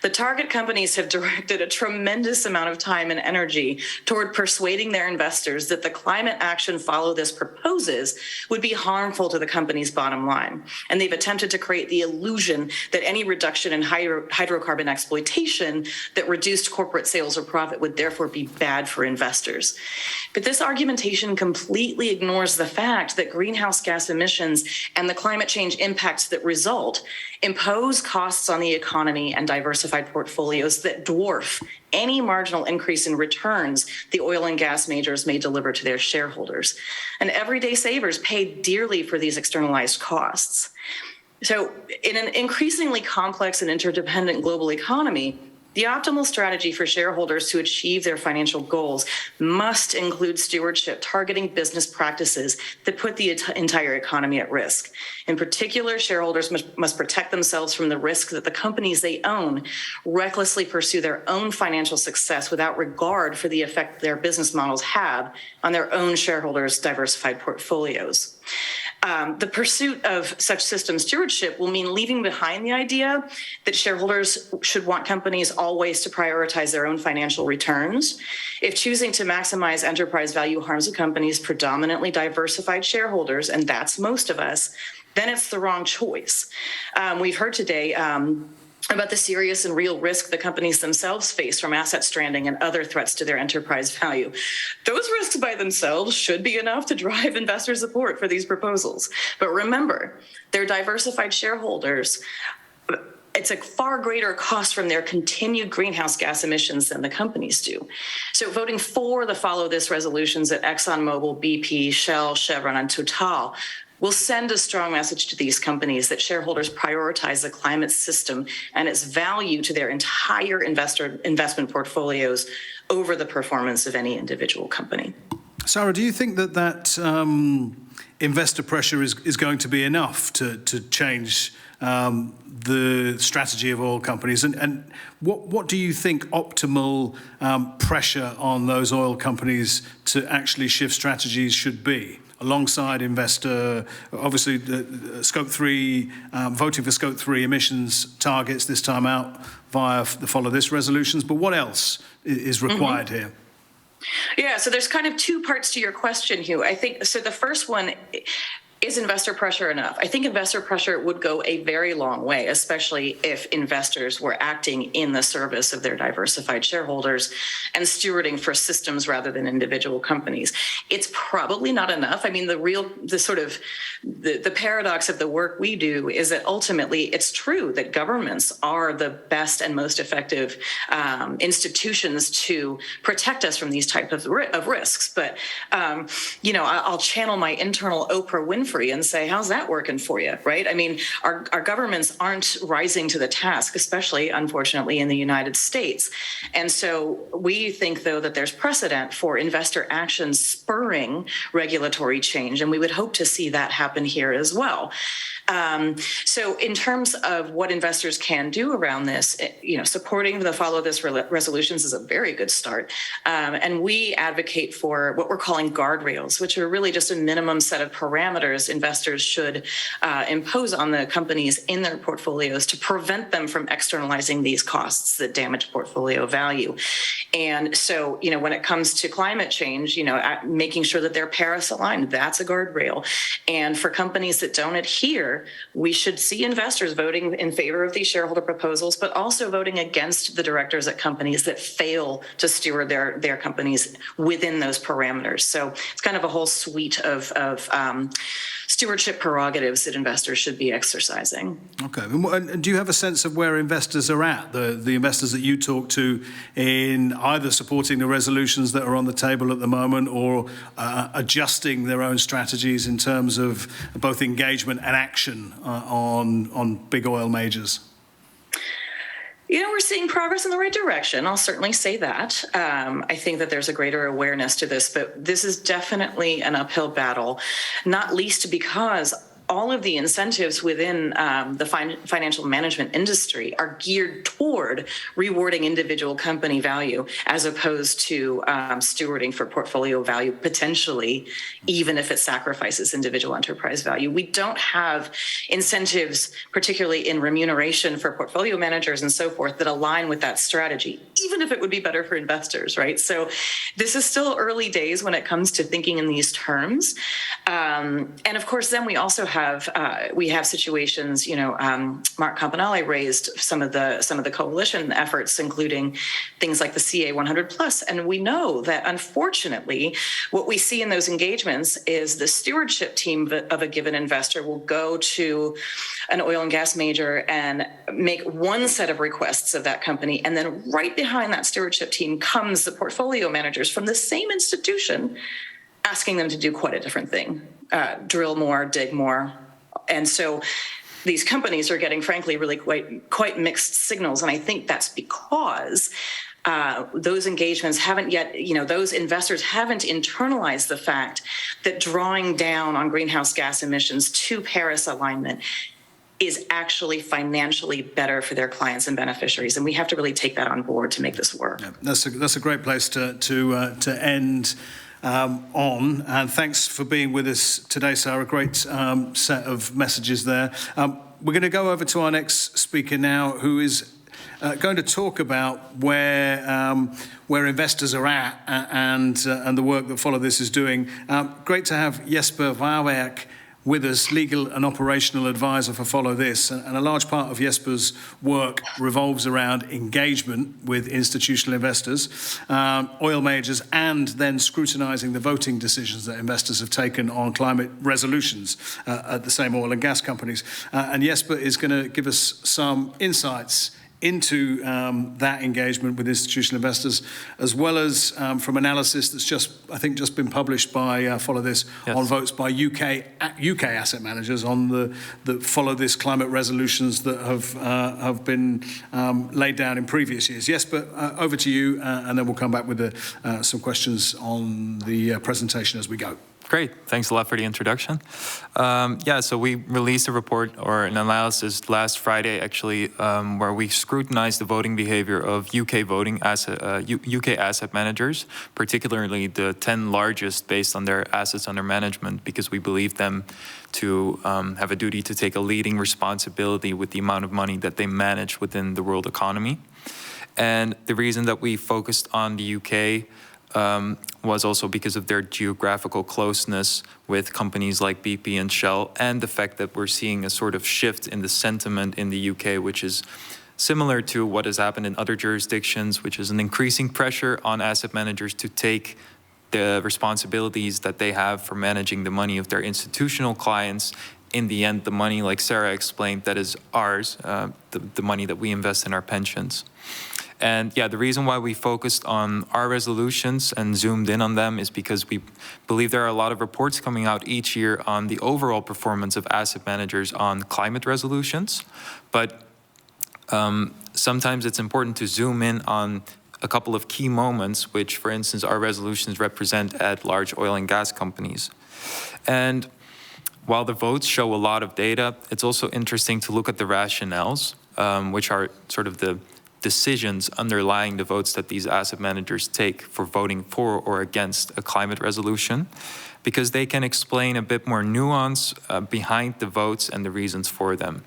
The target companies have directed a tremendous amount of time and energy toward persuading their investors that the climate action Follow This proposes would be harmful to the company's bottom line. And they've attempted to create the illusion that any reduction in hydrocarbon exploitation that reduced corporate sales or profit would therefore be bad for investors. But this argumentation completely ignores the fact that greenhouse gas emissions and the climate change impacts that result impose costs on the economy and diversified portfolios that dwarf any marginal increase in returns the oil and gas majors may deliver to their shareholders. And everyday savers pay dearly for these externalized costs. So in an increasingly complex and interdependent global economy, the optimal strategy for shareholders to achieve their financial goals must include stewardship targeting business practices that put the entire economy at risk. In particular, shareholders must protect themselves from the risk that the companies they own recklessly pursue their own financial success without regard for the effect their business models have on their own shareholders' diversified portfolios. The pursuit of such system stewardship will mean leaving behind the idea that shareholders should want companies always to prioritize their own financial returns. If choosing to maximize enterprise value harms a company's predominantly diversified shareholders, and that's most of us, then it's the wrong choice. We've heard today about the serious and real risk the companies themselves face from asset stranding and other threats to their enterprise value. Those risks by themselves should be enough to drive investor support for these proposals. But remember, their diversified shareholders, it's a far greater cost from their continued greenhouse gas emissions than the companies do. So voting for the Follow This resolutions at ExxonMobil, BP, Shell, Chevron, and Total will send a strong message to these companies that shareholders prioritize the climate system and its value to their entire investment portfolios over the performance of any individual company. Sarah, do you think that investor pressure is going to be enough to change the strategy of oil companies? And what do you think optimal pressure on those oil companies to actually shift strategies should be? Alongside investor, obviously, Scope 3, voting for Scope 3 emissions targets this time out via the Follow This resolutions. But what else is required here? Yeah, so there's kind of two parts to your question, Hugh. I think, so the first one, is investor pressure enough? I think investor pressure would go a very long way, especially if investors were acting in the service of their diversified shareholders and stewarding for systems rather than individual companies. It's probably not enough. I mean, the paradox of the work we do is that ultimately it's true that governments are the best and most effective institutions to protect us from these types of risks. But, I'll channel my internal Oprah Winfrey and say, how's that working for you, right? I mean, our governments aren't rising to the task, especially, unfortunately, in the United States. And so we think, though, that there's precedent for investor action spurring regulatory change, and we would hope to see that happen here as well. So in terms of what investors can do around this, supporting the Follow This resolutions is a very good start. And we advocate for what we're calling guardrails, which are really just a minimum set of parameters investors should impose on the companies in their portfolios to prevent them from externalizing these costs that damage portfolio value. And so, when it comes to climate change, making sure that they're Paris aligned, that's a guardrail. And for companies that don't adhere, we should see investors voting in favor of these shareholder proposals, but also voting against the directors at companies that fail to steward their companies within those parameters. So it's kind of a whole suite of stewardship prerogatives that investors should be exercising. Okay. And do you have a sense of where investors are at, the investors that you talk to, in either supporting the resolutions that are on the table at the moment or adjusting their own strategies in terms of both engagement and action on big oil majors? We're seeing progress in the right direction. I'll certainly say that. I think that there's a greater awareness to this, but this is definitely an uphill battle, not least because all of the incentives within the financial management industry are geared toward rewarding individual company value as opposed to stewarding for portfolio value, potentially, even if it sacrifices individual enterprise value. We don't have incentives, particularly in remuneration for portfolio managers and so forth, that align with that strategy, even if it would be better for investors, right? So this is still early days when it comes to thinking in these terms. And of course, then we also have situations. Mark Campanale raised some of the coalition efforts, including things like the CA 100+, and we know that unfortunately, what we see in those engagements is the stewardship team of a given investor will go to an oil and gas major and make one set of requests of that company, and then right behind that stewardship team comes the portfolio managers from the same institution, asking them to do quite a different thing. Drill more, dig more. And so these companies are getting, frankly, really quite mixed signals. And I think that's because those engagements haven't yet, those investors haven't internalized the fact that drawing down on greenhouse gas emissions to Paris alignment is actually financially better for their clients and beneficiaries. And we have to really take that on board to make this work. Yeah, that's a great place to end on, and thanks for being with us today, Sarah. Great set of messages there. We're going to go over to our next speaker now, who is going to talk about where investors are at and the work that Follow This is doing. Great to have Jesper Varberg with us, legal and operational advisor for Follow This. And a large part of Jesper's work revolves around engagement with institutional investors, oil majors, and then scrutinizing the voting decisions that investors have taken on climate resolutions at the same oil and gas companies. And Jesper is going to give us some insights into that engagement with institutional investors, as well as from analysis that's just been published by Follow This on votes by UK asset managers on the Follow This climate resolutions that have been laid down in previous years. Yes, but over to you, and then we'll come back with some questions on the presentation as we go. Great. Thanks a lot for the introduction. So we released a report or an analysis last Friday, actually, where we scrutinized the voting behavior of UK asset managers, particularly the 10 largest based on their assets under management, because we believe them to have a duty to take a leading responsibility with the amount of money that they manage within the world economy. And the reason that we focused on the UK was also because of their geographical closeness with companies like BP and Shell, and the fact that we're seeing a sort of shift in the sentiment in the UK, which is similar to what has happened in other jurisdictions, which is an increasing pressure on asset managers to take the responsibilities that they have for managing the money of their institutional clients. In the end, the money, like Sarah explained, that is ours, the money that we invest in our pensions. And the reason why we focused on our resolutions and zoomed in on them is because we believe there are a lot of reports coming out each year on the overall performance of asset managers on climate resolutions. But sometimes it's important to zoom in on a couple of key moments, which, for instance, our resolutions represent at large oil and gas companies. And while the votes show a lot of data, it's also interesting to look at the rationales, which are sort of the decisions underlying the votes that these asset managers take for voting for or against a climate resolution, because they can explain a bit more nuance behind the votes and the reasons for them.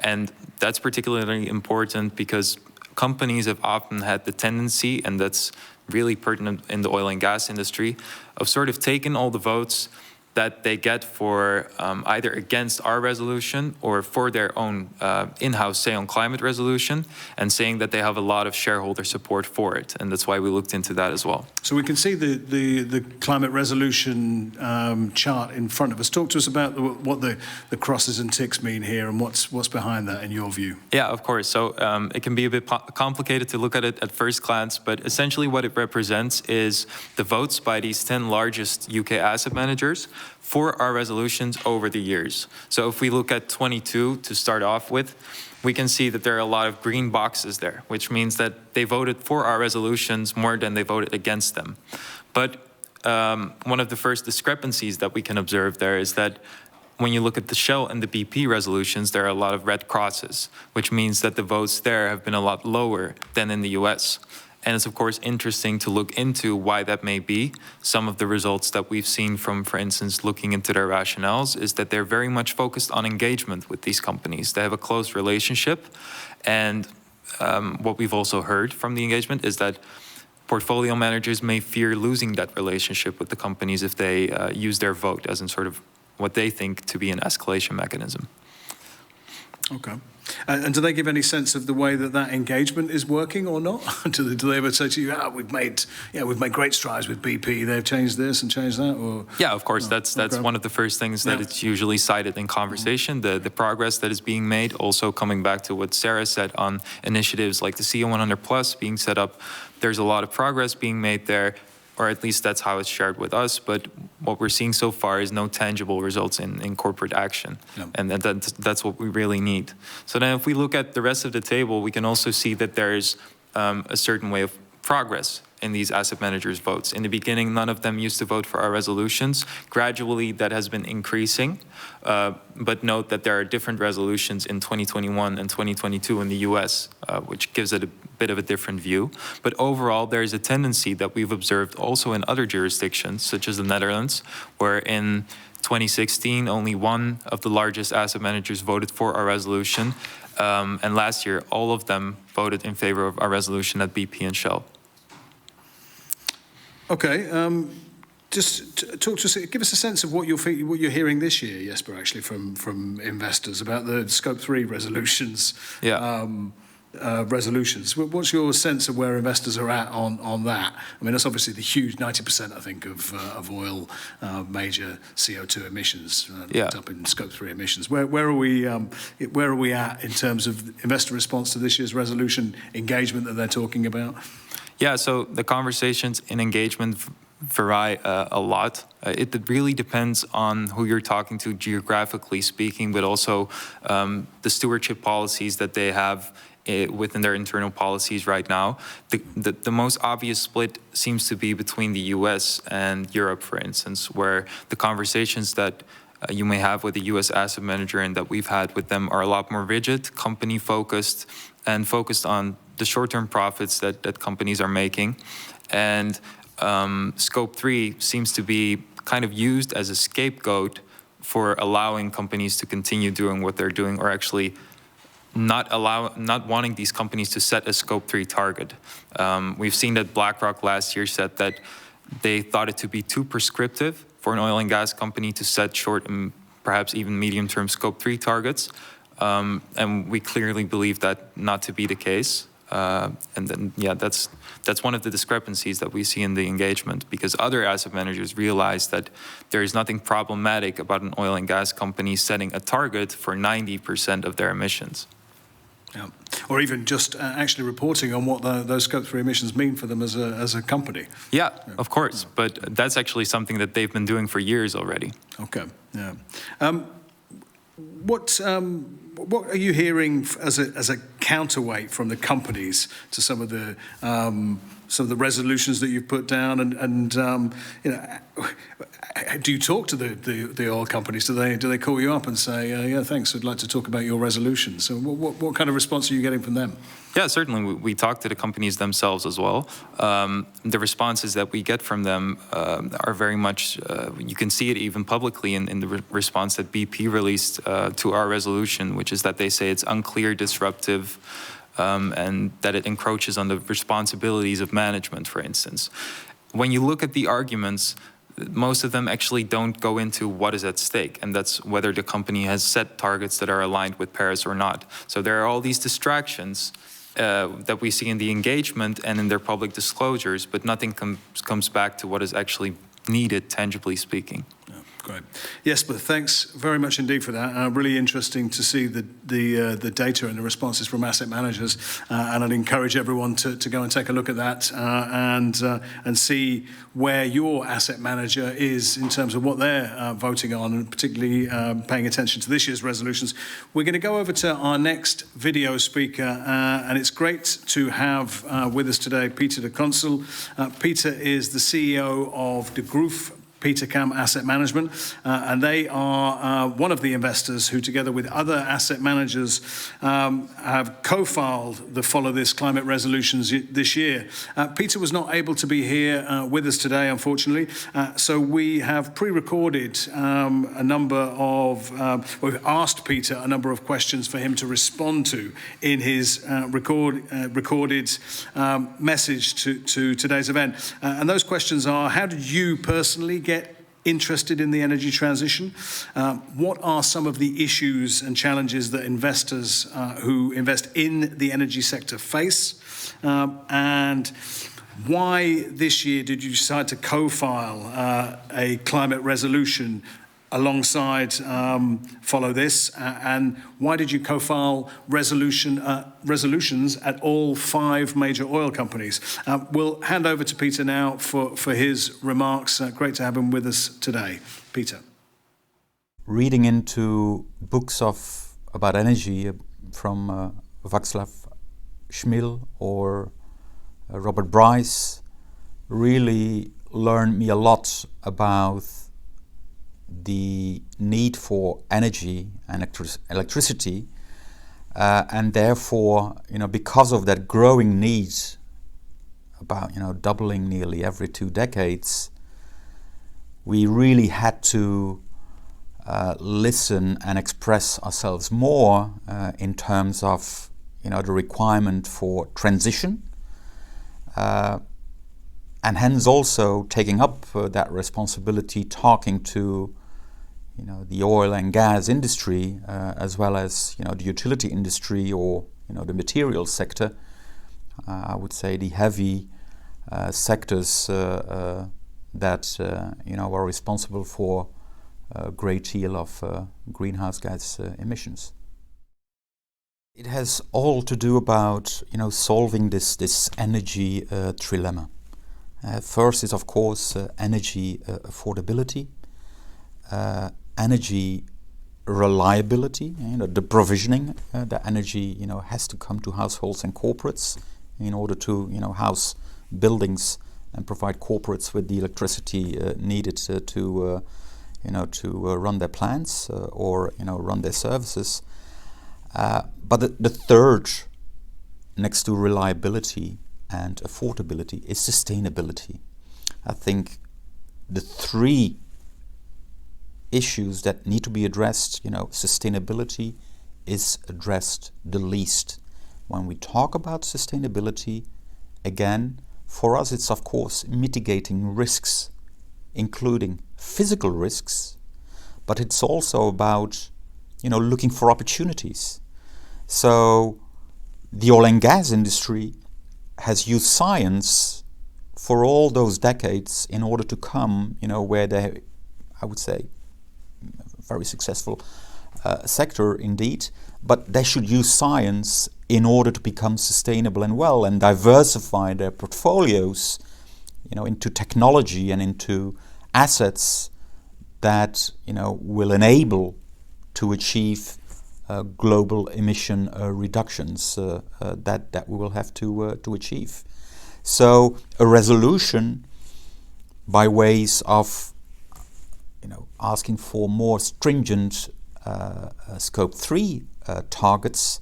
And that's particularly important because companies have often had the tendency, and that's really pertinent in the oil and gas industry, of sort of taking all the votes that they get for either against our resolution or for their own in-house say on climate resolution, and saying that they have a lot of shareholder support for it. And that's why we looked into that as well. So we can see the climate resolution chart in front of us. Talk to us about what the crosses and ticks mean here, and what's behind that in your view. Yeah, of course. So it can be a bit complicated to look at it at first glance, but essentially what it represents is the votes by these 10 largest UK asset managers for our resolutions over the years. So if we look at 22 to start off with, we can see that there are a lot of green boxes there, which means that they voted for our resolutions more than they voted against them. But one of the first discrepancies that we can observe there is that when you look at the Shell and the BP resolutions, there are a lot of red crosses, which means that the votes there have been a lot lower than in the US. And it's of course interesting to look into why that may be. Some of the results that we've seen from, for instance, looking into their rationales is that they're very much focused on engagement with these companies. They have a close relationship. And what we've also heard from the engagement is that portfolio managers may fear losing that relationship with the companies if they use their vote as in sort of what they think to be an escalation mechanism. Okay. And do they give any sense of the way that that engagement is working or not? do they ever say to you, we've made great strides with BP, they've changed this and changed that? Or yeah, of course, that's okay. One of the first things that it's usually cited in conversation, the progress that is being made. Also coming back to what Sarah said on initiatives like the CO100 Plus being set up, there's a lot of progress being made there, or at least that's how it's shared with us. But what we're seeing so far is no tangible results in corporate action. Yeah. And that's what we really need. So then if we look at the rest of the table, we can also see that there's a certain way of progress in these asset managers' votes. In the beginning, none of them used to vote for our resolutions. Gradually, that has been increasing. But note that there are different resolutions in 2021 and 2022 in the US, which gives it a bit of a different view. But overall, there is a tendency that we've observed also in other jurisdictions, such as the Netherlands, where in 2016, only one of the largest asset managers voted for our resolution. And last year, all of them voted in favor of our resolution at BP and Shell. Okay, just talk to us, give us a sense of what you're hearing this year, Jesper, actually, from investors about the Scope 3 resolutions. Yeah. Resolutions. What's your sense of where investors are at on that? I mean, that's obviously the huge 90%, I think, of oil major CO2 emissions up in Scope 3 emissions. Where are we at in terms of investor response to this year's resolution engagement that they're talking about? Yeah, so the conversations in engagement vary a lot. It really depends on who you're talking to geographically speaking, but also the stewardship policies that they have within their internal policies right now. The most obvious split seems to be between the US and Europe, for instance, where the conversations that you may have with a US asset manager and that we've had with them are a lot more rigid, company-focused, and focused on the short-term profits that companies are making. And Scope 3 seems to be kind of used as a scapegoat for allowing companies to continue doing what they're doing, or actually not wanting these companies to set a Scope 3 target. We've seen that BlackRock last year said that they thought it to be too prescriptive for an oil and gas company to set short and perhaps even medium-term Scope 3 targets. And we clearly believe that not to be the case. And then, yeah, that's one of the discrepancies that we see in the engagement, because other asset managers realize that there is nothing problematic about an oil and gas company setting a target for 90% of their emissions. Yeah. Or even just actually reporting on what those Scope 3 emissions mean for them as a company. Yeah, of course. But that's actually something that they've been doing for years already. Okay, yeah. What are you hearing as a counterweight from the companies to some of the resolutions that you've put down, and you know, do you talk to the oil companies? Do they call you up and say, yeah, thanks, I'd like to talk about your resolution? So what kind of response are you getting from them? Yeah, certainly. We talk to the companies themselves as well. The responses that we get from them are very much, you can see it even publicly in the response that BP released to our resolution, which is that they say it's unclear, disruptive, and that it encroaches on the responsibilities of management, for instance. When you look at the arguments, most of them actually don't go into what is at stake, and that's whether the company has set targets that are aligned with Paris or not. So there are all these distractions that we see in the engagement and in their public disclosures, but nothing comes back to what is actually needed, tangibly speaking. Yeah. Great. Yes, but thanks very much indeed for that. Really interesting to see the data and the responses from asset managers, and I'd encourage everyone to go and take a look at that and see where your asset manager is in terms of what they're voting on, and particularly paying attention to this year's resolutions. We're going to go over to our next video speaker, and it's great to have with us today Peter de Consel. Peter is the CEO of De Groef Petercam Asset Management, and they are one of the investors who, together with other asset managers, have co-filed the Follow This climate resolutions this year. Peter was not able to be here with us today, unfortunately, so we have pre-recorded a number of, we've asked Peter a number of questions for him to respond to in his recorded message to today's event. And those questions are: how did you personally get interested in the energy transition? What are some of the issues and challenges that investors who invest in the energy sector face? And why this year did you decide to co-file a climate resolution alongside Follow This, and why did you co-file resolutions at all 5 major oil companies? We'll hand over to Peter now for his remarks. Great to have him with us today. Peter. Reading into books about energy from Václav Smil or Robert Bryce really learned me a lot about the need for energy and electricity, and therefore, because of that growing need, about doubling nearly every 2 decades, we really had to listen and express ourselves more in terms of the requirement for transition, and hence also taking up that responsibility, talking to the oil and gas industry, as well as the utility industry, or the materials sector. I would say the heavy sectors that are responsible for a great deal of greenhouse gas emissions. It has all to do about solving this energy trilemma. First is, of course, energy affordability, energy reliability, the provisioning that energy has to come to households and corporates in order to house buildings and provide corporates with the electricity needed to run their plants or run their services. But the third, next to reliability and affordability, is sustainability. I think the 3 issues that need to be addressed, sustainability is addressed the least. When we talk about sustainability, again, for us it's of course mitigating risks, including physical risks, but it's also about looking for opportunities. So the oil and gas industry has used science for all those decades in order to come, where they, I would say, very successful sector indeed, but they should use science in order to become sustainable and well, and diversify their portfolios, into technology and into assets that will enable to achieve global emission reductions that we will have to achieve. So a resolution by ways of asking for more stringent scope 3 targets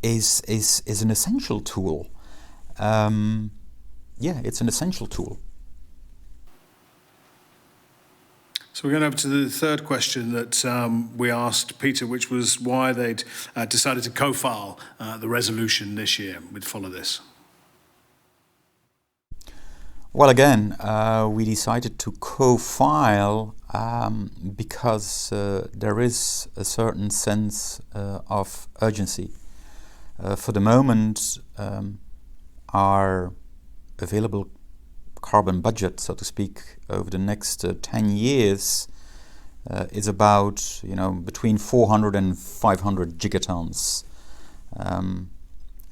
is an essential tool. It's an essential tool. So we're going over to the third question that we asked Peter, which was why they'd decided to co-file the resolution this year with Follow This. Well, again, we decided to co-file because there is a certain sense of urgency. For the moment, our available carbon budget, so to speak, over the next 10 years is about, between 400 and 500 gigatons,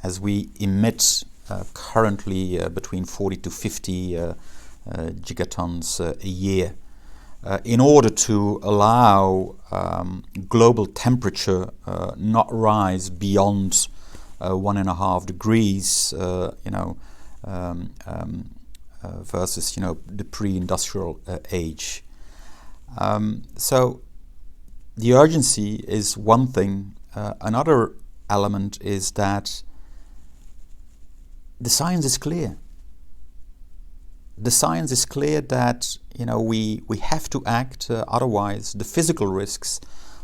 as we emit currently between 40 to 50 gigatons a year. In order to allow global temperature not rise beyond 1.5 degrees, versus the pre-industrial age. So the urgency is one thing. Another element is that the science is clear. The science is clear that we have to act, otherwise the physical risks,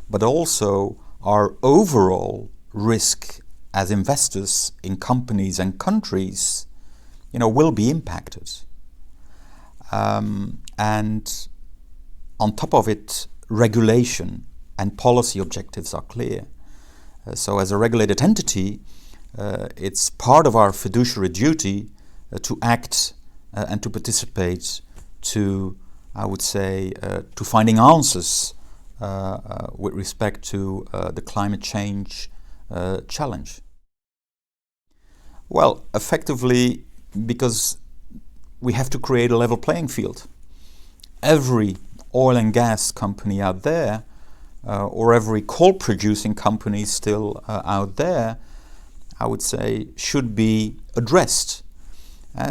but also our overall risk as investors in companies and countries, will be impacted. And on top of it, regulation and policy objectives are clear. So as a regulated entity, it's part of our fiduciary duty to act and to participate to, I would say, to finding answers with respect to the climate change challenge. Well, effectively, because we have to create a level playing field. Every oil and gas company out there, or every coal-producing company still out there, I would say, should be addressed.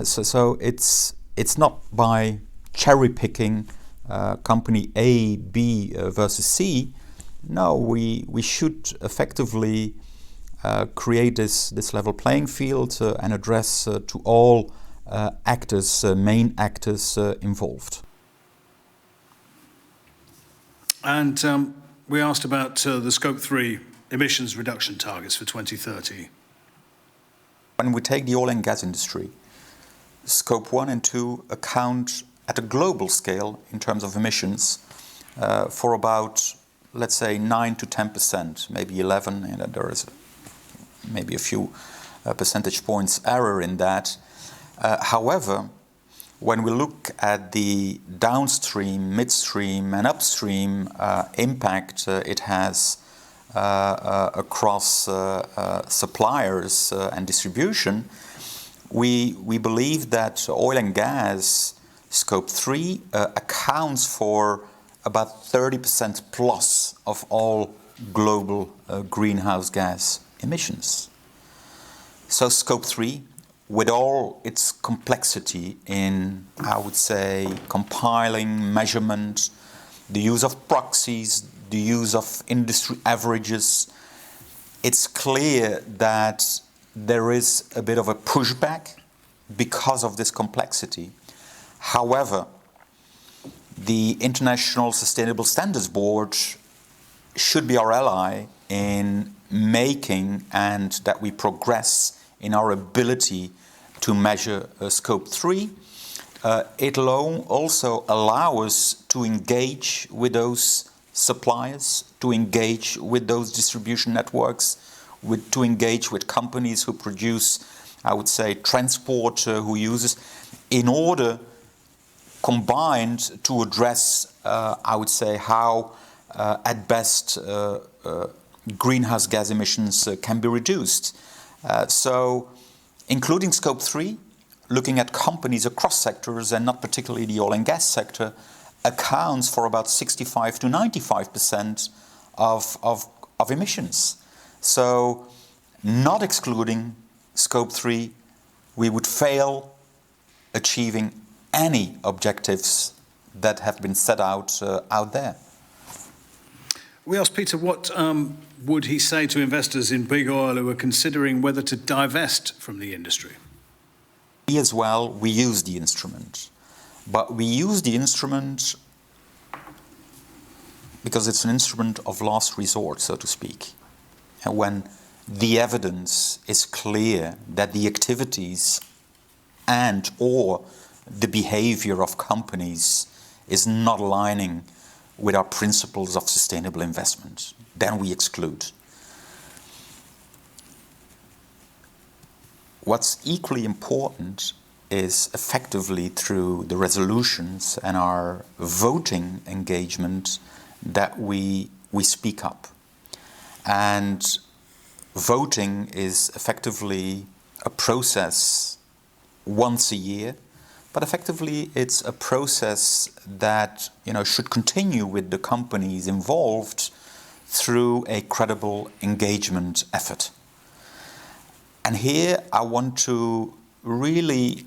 So it's not by cherry-picking company A, B versus C. No, we should effectively create this level playing field and address to all actors, main actors involved. And we asked about the Scope 3 emissions reduction targets for 2030. When we take the oil and gas industry, Scope 1 and 2 account at a global scale in terms of emissions for about, let's say, 9 to 10%, maybe 11, and there is maybe a few percentage points error in that. However, when we look at the downstream, midstream and upstream impact it has across suppliers and distribution, we believe that oil and gas Scope 3 accounts for about 30% plus of all global greenhouse gas emissions. So Scope 3, with all its complexity in, I would say, compiling, measurement, the use of proxies, the use of industry averages, it's clear that there is a bit of a pushback because of this complexity. However, the International Sustainable Standards Board should be our ally in making and that we progress in our ability to measure Scope 3. It'll also allow us to engage with those suppliers, to engage with those distribution networks, to engage with companies who produce, I would say, transport, who uses, in order combined to address, I would say, how at best greenhouse gas emissions can be reduced. So including Scope 3, looking at companies across sectors and not particularly the oil and gas sector, accounts for about 65 to 95% of emissions. So not excluding Scope 3, we would fail achieving any objectives that have been set out there. We asked Peter what would he say to investors in big oil who are considering whether to divest from the industry? We as well, we use the instrument. But we use the instrument because it's an instrument of last resort, so to speak. And when the evidence is clear that the activities and or the behavior of companies is not aligning with our principles of sustainable investment, then we exclude. What's equally important is effectively through the resolutions and our voting engagement that we speak up. And voting is effectively a process once a year, but effectively it's a process that should continue with the companies involved through a credible engagement effort. And here I want to really,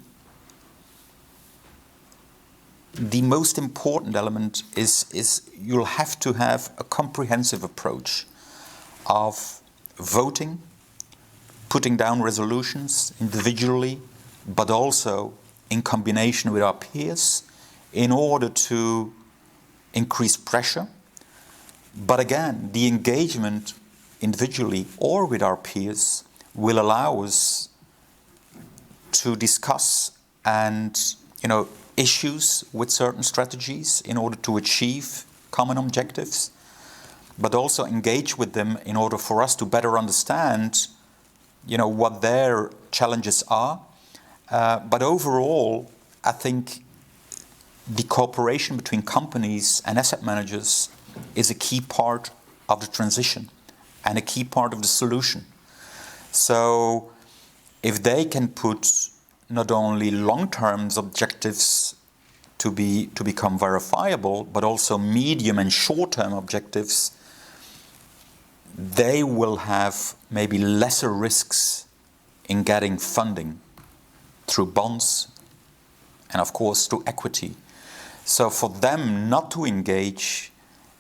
the most important element is you'll have to have a comprehensive approach of voting, putting down resolutions individually, but also in combination with our peers in order to increase pressure. But again, the engagement individually or with our peers will allow us to discuss and issues with certain strategies in order to achieve common objectives, but also engage with them in order for us to better understand what their challenges are. But overall, I think the cooperation between companies and asset managers is a key part of the transition and a key part of the solution. So if they can put not only long-term objectives to become verifiable, but also medium and short-term objectives, they will have maybe lesser risks in getting funding through bonds and of course through equity. So for them not to engage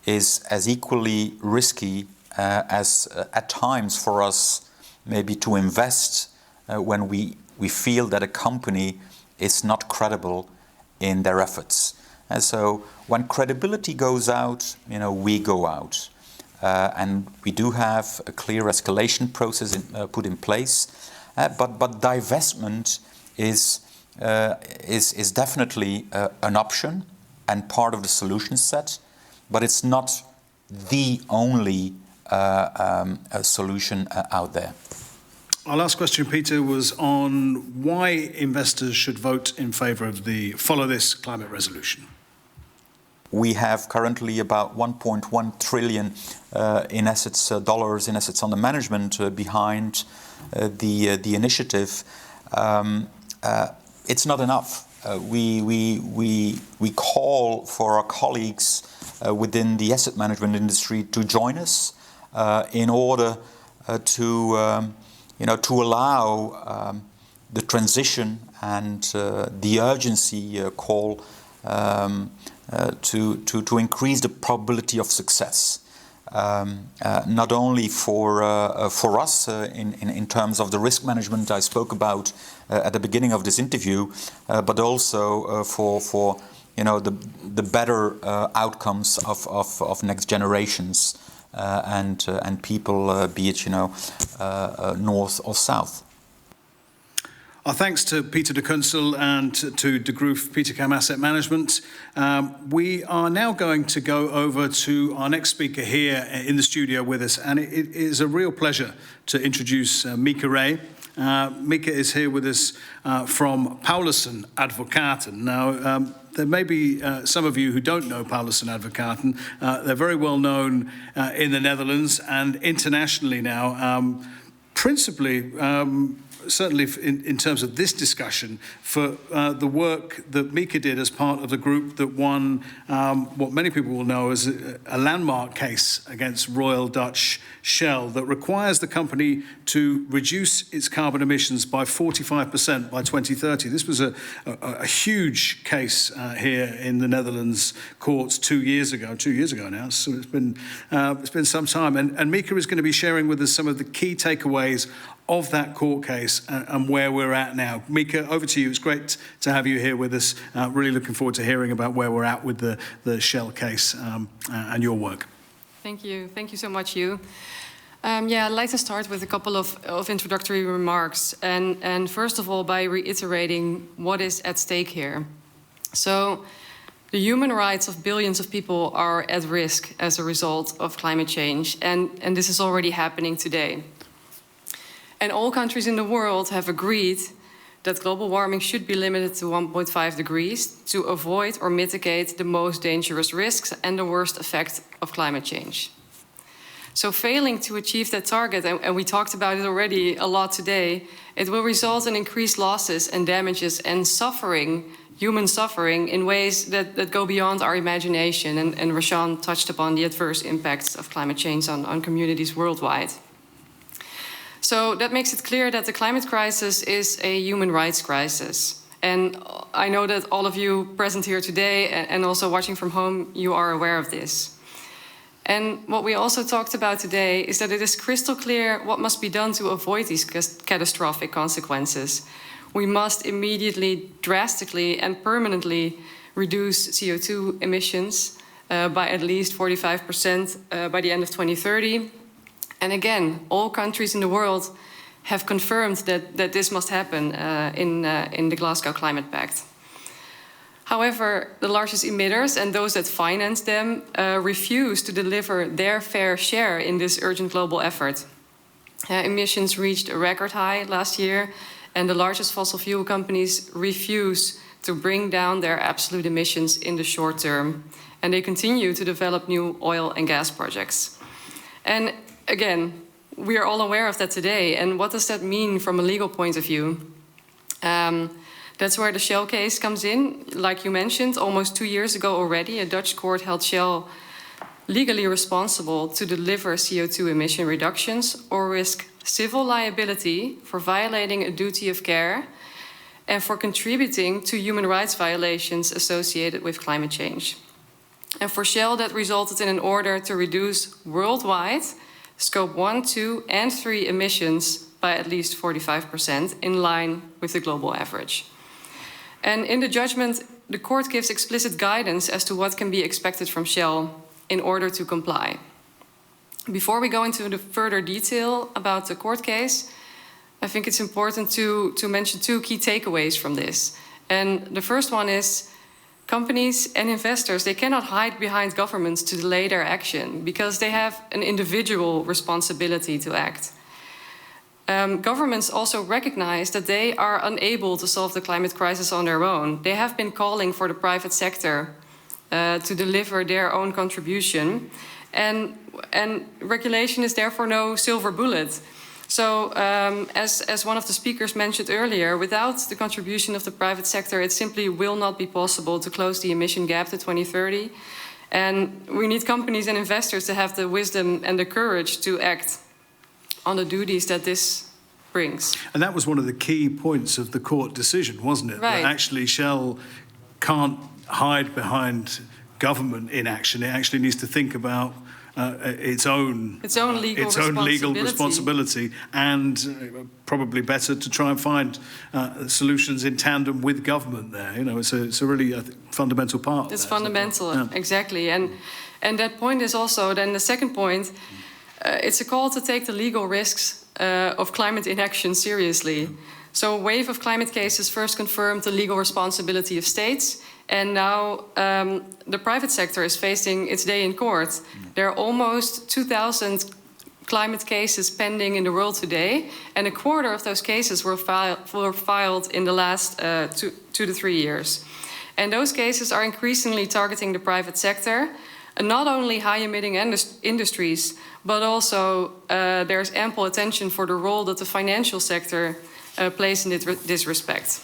is as equally risky as at times for us maybe to invest when we feel that a company is not credible in their efforts. And so when credibility goes out, we go out. And we do have a clear escalation process put in place. But divestment is definitely an option and part of the solution set, but it's not the only solution out there. Our last question, Peter, was on why investors should vote in favour of the Follow This climate resolution. We have currently about 1.1 trillion in assets, dollars in assets under management behind the initiative. It's not enough. We call for our colleagues within the asset management industry to join us in order to allow the transition and the urgency call to increase the probability of success, not only for us in terms of the risk management I spoke about at the beginning of this interview, but also for the better outcomes of next generations and people, be it north or south. Our thanks to Peter de Kunsel and to De Groef Petercam Asset Management. We are now going to go over to our next speaker here in the studio with us, and it is a real pleasure to introduce Mieke Ray. Mieke is here with us from Paulussen Advocaten. Now, there may be some of you who don't know Paulussen Advocaten. They're very well known in the Netherlands and internationally now, principally certainly in terms of this discussion, for the work that Mieke did as part of the group that won what many people will know as a landmark case against Royal Dutch Shell that requires the company to reduce its carbon emissions by 45% by 2030. This was a huge case here in the Netherlands courts 2 years ago now, so it's been some time. And Mieke is going to be sharing with us some of the key takeaways of that court case and where we're at now. Mieke, over to you. It's great to have you here with us. Really looking forward to hearing about where we're at with the Shell case and your work. Thank you. Thank you so much, Hugh. I'd like to start with a couple of introductory remarks. And first of all, by reiterating what is at stake here. So the human rights of billions of people are at risk as a result of climate change. And this is already happening today. And all countries in the world have agreed that global warming should be limited to 1.5 degrees to avoid or mitigate the most dangerous risks and the worst effect of climate change. So failing to achieve that target, and we talked about it already a lot today, it will result in increased losses and damages and suffering, human suffering, in ways that go beyond our imagination. And Rashan touched upon the adverse impacts of climate change on communities worldwide. So that makes it clear that the climate crisis is a human rights crisis. And I know that all of you present here today and also watching from home, you are aware of this. And what we also talked about today is that it is crystal clear what must be done to avoid these catastrophic consequences. We must immediately, drastically, and permanently reduce CO2 emissions by at least 45% by the end of 2030. And again, all countries in the world have confirmed that this must happen in the Glasgow Climate Pact. However, the largest emitters and those that finance them refuse to deliver their fair share in this urgent global effort. Emissions reached a record high last year, and the largest fossil fuel companies refuse to bring down their absolute emissions in the short term, and they continue to develop new oil and gas projects. And again, we are all aware of that today, and what does that mean from a legal point of view? That's where the Shell case comes in. Like you mentioned, almost 2 years ago already, a Dutch court held Shell legally responsible to deliver CO2 emission reductions or risk civil liability for violating a duty of care and for contributing to human rights violations associated with climate change. And for Shell, that resulted in an order to reduce worldwide Scope 1, 2, and 3 emissions by at least 45% in line with the global average. And in the judgment, the court gives explicit guidance as to what can be expected from Shell in order to comply. Before we go into the further detail about the court case, I think it's important to mention 2 key takeaways from this. And the first one is companies and investors, they cannot hide behind governments to delay their action because they have an individual responsibility to act. Governments also recognize that they are unable to solve the climate crisis on their own. They have been calling for the private sector to deliver their own contribution. And regulation is therefore no silver bullet. So as one of the speakers mentioned earlier, without the contribution of the private sector, it simply will not be possible to close the emission gap to 2030. And we need companies and investors to have the wisdom and the courage to act on the duties that this brings. And that was one of the key points of the court decision, wasn't it? Right. That actually Shell can't hide behind government inaction. It actually needs to think about its own legal responsibility, and probably better to try and find solutions in tandem with government there. You know, it's a really fundamental part. It's fundamental, exactly. And that point is also then the second point. It's a call to take the legal risks of climate inaction seriously. So a wave of climate cases first confirmed the legal responsibility of states, and now the private sector is facing its day in court. There are almost 2,000 climate cases pending in the world today, and a quarter of those cases were filed in the last 2 to 3 years. And those cases are increasingly targeting the private sector, and not only high-emitting industries, but also there's ample attention for the role that the financial sector plays in this respect.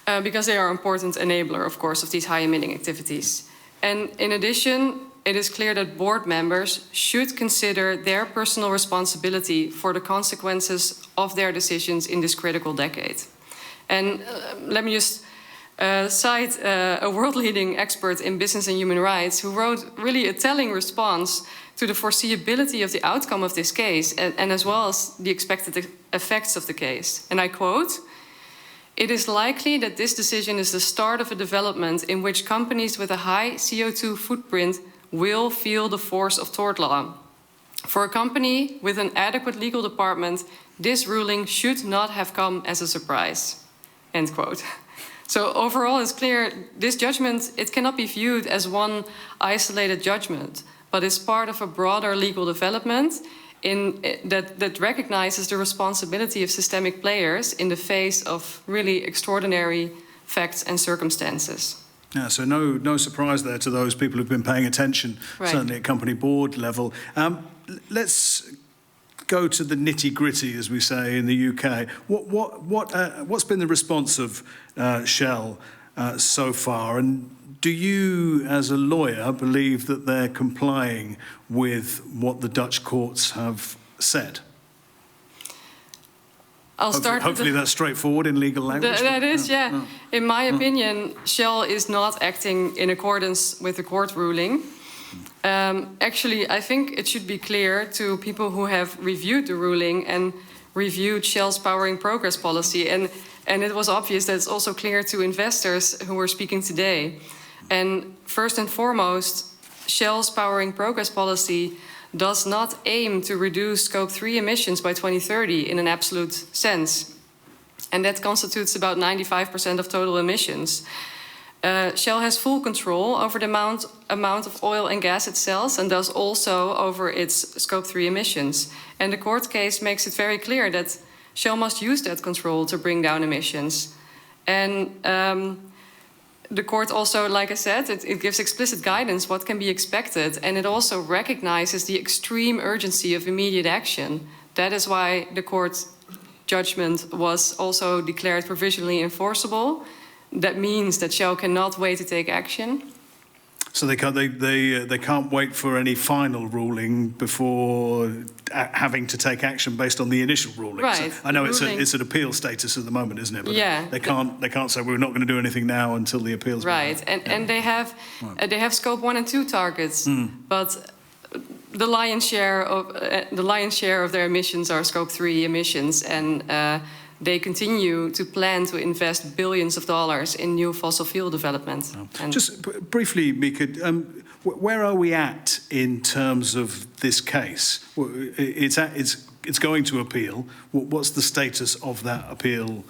Because they are an important enabler, of course, of these high-emitting activities. And in addition, it is clear that board members should consider their personal responsibility for the consequences of their decisions in this critical decade. And let me just cite a world-leading expert in business and human rights who wrote really a telling response to the foreseeability of the outcome of this case and as well as the expected effects of the case. And I quote, "It is likely that this decision is the start of a development in which companies with a high CO2 footprint will feel the force of tort law. For a company with an adequate legal department, this ruling should not have come as a surprise." End quote. So overall, it's clear this judgment, it cannot be viewed as one isolated judgment, but is part of a broader legal development that recognizes the responsibility of systemic players in the face of really extraordinary facts and circumstances. Yeah, so no surprise there to those people who've been paying attention, Right. certainly at company board level. Let's go to the nitty-gritty, as we say in the UK. What's been the response of Shell so far? And do you, as a lawyer, believe that they're complying with what the Dutch courts have said? Hopefully that's straightforward in legal language. That is, yeah. In my opinion, Shell is not acting in accordance with the court ruling. Actually, I think it should be clear to people who have reviewed the ruling and reviewed Shell's powering progress policy. And it was obvious that it's also clear to investors who were speaking today. And first and foremost, Shell's powering progress policy does not aim to reduce Scope 3 emissions by 2030 in an absolute sense. And that constitutes about 95% of total emissions. Shell has full control over the amount of oil and gas it sells, and thus also over its Scope 3 emissions. And the court case makes it very clear that Shell must use that control to bring down emissions. And the court also, like I said, it gives explicit guidance what can be expected, and it also recognizes the extreme urgency of immediate action. That is why the court judgment was also declared provisionally enforceable. That means that Shell cannot wait to take action. So they can't wait for any final ruling before having to take action based on the initial ruling. Right. So I know it's an appeal status at the moment, isn't it? But yeah. They can't say we're not going to do anything now until the appeal's right. And they have Scope 1 and 2 targets, but the lion's share of their emissions are Scope 3 emissions, and they continue to plan to invest billions of dollars in new fossil fuel development. And just briefly, Mika, where are we at in terms of this case? It's going to appeal. What's the status of that appeal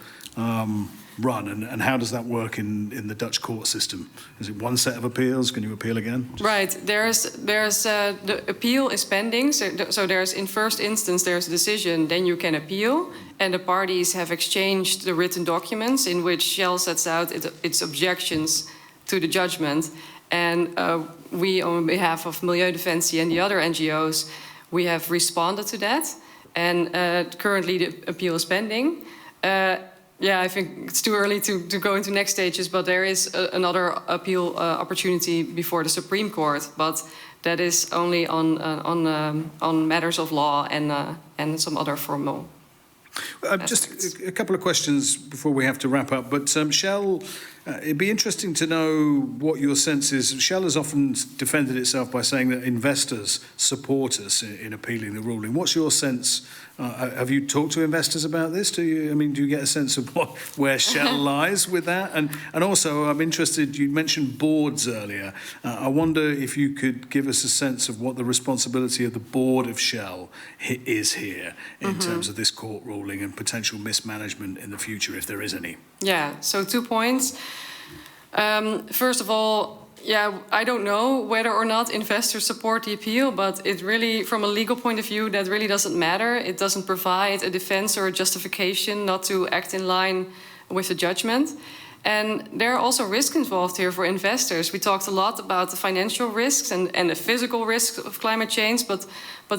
run, and how does that work in the Dutch court system? Is it one set of appeals? Can you appeal again? Right. There's the appeal is pending. So there's, in first instance, there's a decision, then you can appeal, and the parties have exchanged the written documents in which Shell sets out its objections to the judgment. And we, on behalf of Milieudefensie and the other NGOs, we have responded to that. And currently the appeal is pending. I think it's too early to go into next stages, but there is another appeal opportunity before the Supreme Court, but that is only on matters of law and some other formal. Just a couple of questions before we have to wrap up. But Shell, it'd be interesting to know what your sense is. Shell has often defended itself by saying that investors support us in appealing the ruling. What's your sense? Have you talked to investors about this? Do you get a sense of where Shell lies with that? And also, I'm interested, you mentioned boards earlier. I wonder if you could give us a sense of what the responsibility of the board of Shell is here in terms of this court ruling and potential mismanagement in the future, if there is any. Yeah, so 2 points. First of all, I don't know whether or not investors support the appeal, but it really, from a legal point of view, that really doesn't matter. It doesn't provide a defense or a justification not to act in line with the judgment. And there are also risks involved here for investors. We talked a lot about the financial risks and the physical risks of climate change, but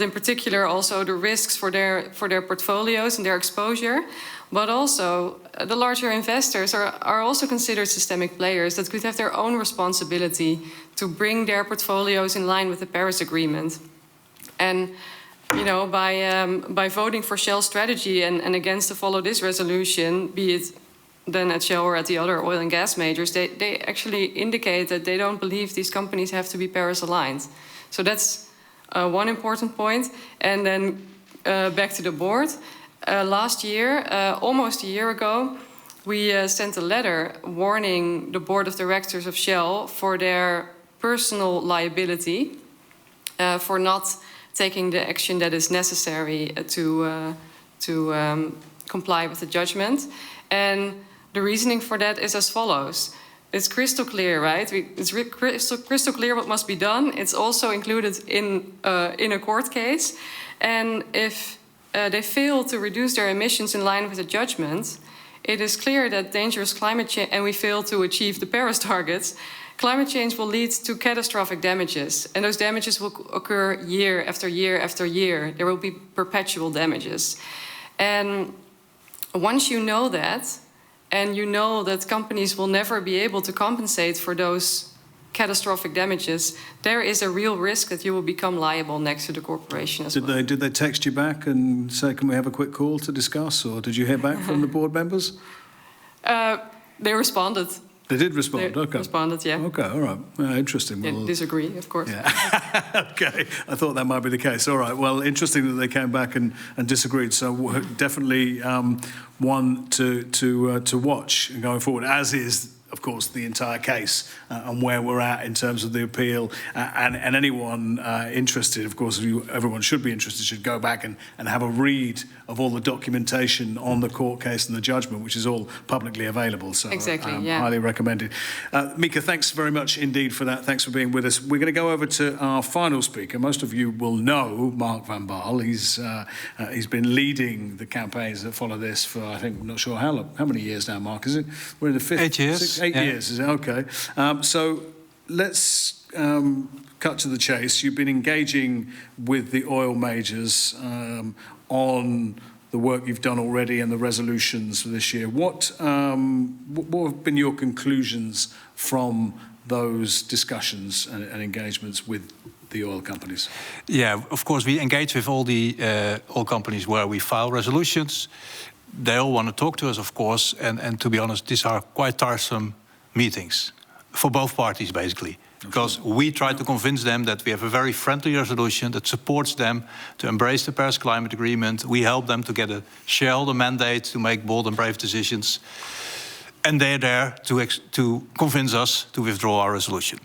in particular also the risks for their portfolios and their exposure. But also the larger investors are also considered systemic players that could have their own responsibility to bring their portfolios in line with the Paris Agreement. And by voting for Shell's strategy and against the Follow This resolution, be it then at Shell or at the other oil and gas majors, they actually indicate that they don't believe these companies have to be Paris aligned. So that's one important point. And then back to the board. Last year, almost a year ago, we sent a letter warning the board of directors of Shell for their personal liability for not taking the action that is necessary to comply with the judgment. And the reasoning for that is as follows. It's crystal clear, right? It's crystal clear what must be done. It's also included in a court case. And if they fail to reduce their emissions in line with the judgment, it is clear that dangerous climate change, and we fail to achieve the Paris targets, climate change will lead to catastrophic damages. And those damages will occur year after year after year. There will be perpetual damages. And once you know that, and you know that companies will never be able to compensate for those catastrophic damages, there is a real risk that you will become liable next to the corporation as well. Did they text you back and say, can we have a quick call to discuss? Or did you hear back from the board members? They responded. They did respond, They okay. responded, yeah. Okay, all right. Interesting. They Well, disagree, of course. yeah. Okay, I thought that might be the case. All right, well, interesting that they came back and disagreed. So definitely one to watch going forward, as is, of course, the entire case and where we're at in terms of the appeal. And anyone interested, of course, everyone should be interested, should go back and have a read of all the documentation on the court case and the judgment, which is all publicly available. So Exactly, yeah. Highly recommended. Mika, thanks very much indeed for that. Thanks for being with us. We're going to go over to our final speaker. Most of you will know Mark van Baal. He's been leading the campaigns that follow this for, I think, I'm not sure how long, how many years now, Mark, is it? We're in the fifth. 8 years. 8 years, is it? Okay. So let's cut to the chase. You've been engaging with the oil majors on the work you've done already and the resolutions for this year. What have been your conclusions from those discussions and engagements with the oil companies? Yeah, of course, we engage with all the oil companies where we file resolutions. They all want to talk to us, of course, and to be honest, these are quite tiresome meetings for both parties, basically. Because we try to convince them that we have a very friendly resolution that supports them to embrace the Paris Climate Agreement. We help them to get a shareholder mandate to make bold and brave decisions. And they're there to convince us to withdraw our resolution.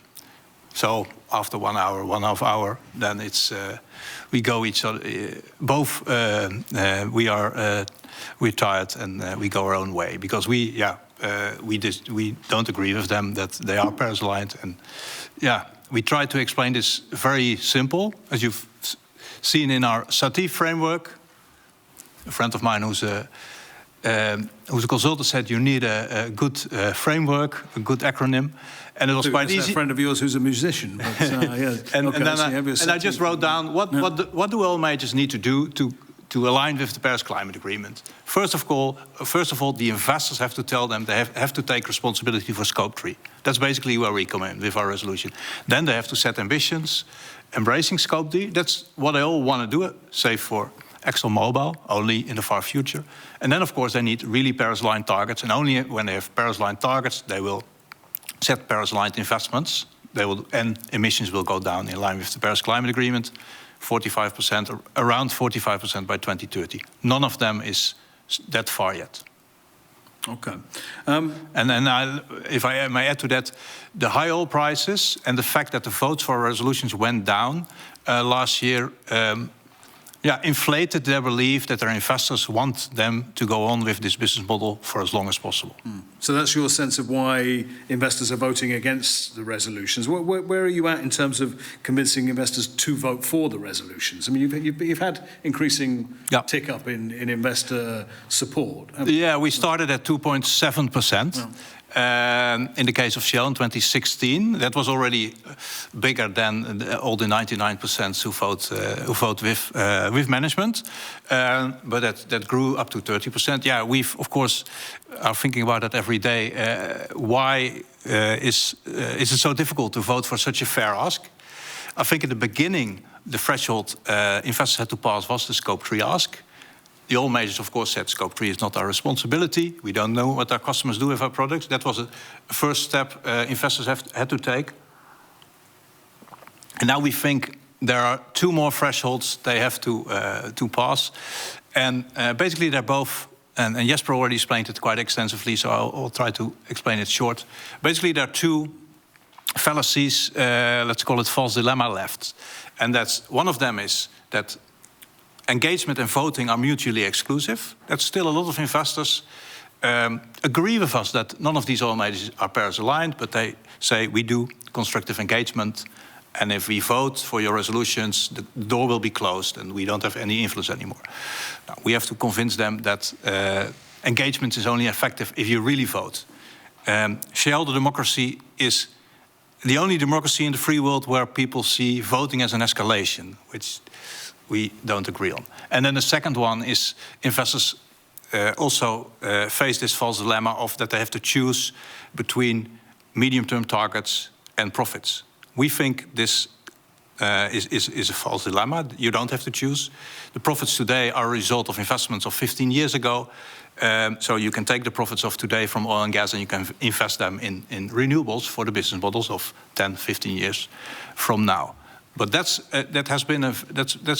So after 1 hour, 1.5 hours, then it's we go each other. We're tired and we go our own way because we don't agree with them that they are Paris aligned. And we try to explain this very simple, as you've seen in our SATIF framework. A friend of mine who's a consultant said you need a good framework, a good acronym, and it was quite easy. A friend of yours who's a musician. But, yeah. and I just wrote down what do oil majors need to do to align with the Paris Climate Agreement. First of all, the investors have to tell them they have to take responsibility for Scope 3. That's basically where we come in with our resolution. Then they have to set ambitions, embracing Scope 3. That's what they all want to do, save for ExxonMobil, only in the far future. And then, of course, they need really Paris-aligned targets. And only when they have Paris-aligned targets, they will set Paris-aligned investments. And emissions will go down in line with the Paris Climate Agreement. 45%, around 45% by 2030. None of them is that far yet. Okay. And then, if I may add to that, the high oil prices and the fact that the votes for resolutions went down last year, inflated their belief that their investors want them to go on with this business model for as long as possible. So that's your sense of why investors are voting against the resolutions. Where are you at in terms of convincing investors to vote for the resolutions? I mean, you've had increasing tick up in investor support. Yeah, we started at 2.7%. In the case of Shell in 2016, that was already bigger than all the 99% who vote with management. But that grew up to 30%. Yeah, we've of course are thinking about that every day. Why is it so difficult to vote for such a fair ask? I think at the beginning, the threshold investors had to pass was the Scope 3 ask. The oil majors, of course, said Scope 3 is not our responsibility. We don't know what our customers do with our products. That was a first step investors had to take. And now we think there are 2 more thresholds they have to pass. And basically they're both, and Jesper already explained it quite extensively, so I'll try to explain it short. Basically there are 2 fallacies, let's call it false dilemma left. And that's one of them is that engagement and voting are mutually exclusive. That's still a lot of investors agree with us that none of these oil majors are Paris aligned, but they say we do constructive engagement And if we vote for your resolutions, the door will be closed and we don't have any influence anymore. Now, we have to convince them that engagement is only effective if you really vote. Shareholder democracy is the only democracy in the free world where people see voting as an escalation, which we don't agree on. And then the second one is investors also face this false dilemma of that they have to choose between medium-term targets and profits. We think this is a false dilemma. You don't have to choose. The profits today are a result of investments of 15 years ago. So you can take the profits of today from oil and gas and you can invest them in renewables for the business models of 10, 15 years from now. But that's a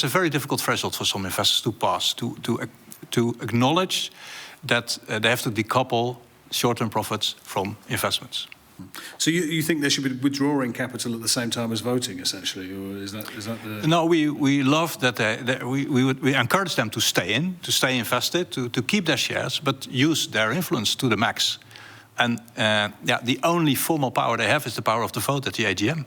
very difficult threshold for some investors to pass, to acknowledge that they have to decouple short-term profits from investments. So you think they should be withdrawing capital at the same time as voting, essentially, or is that the? No, we love that we encourage them to stay invested, to keep their shares, but use their influence to the max. And the only formal power they have is the power of the vote at the AGM.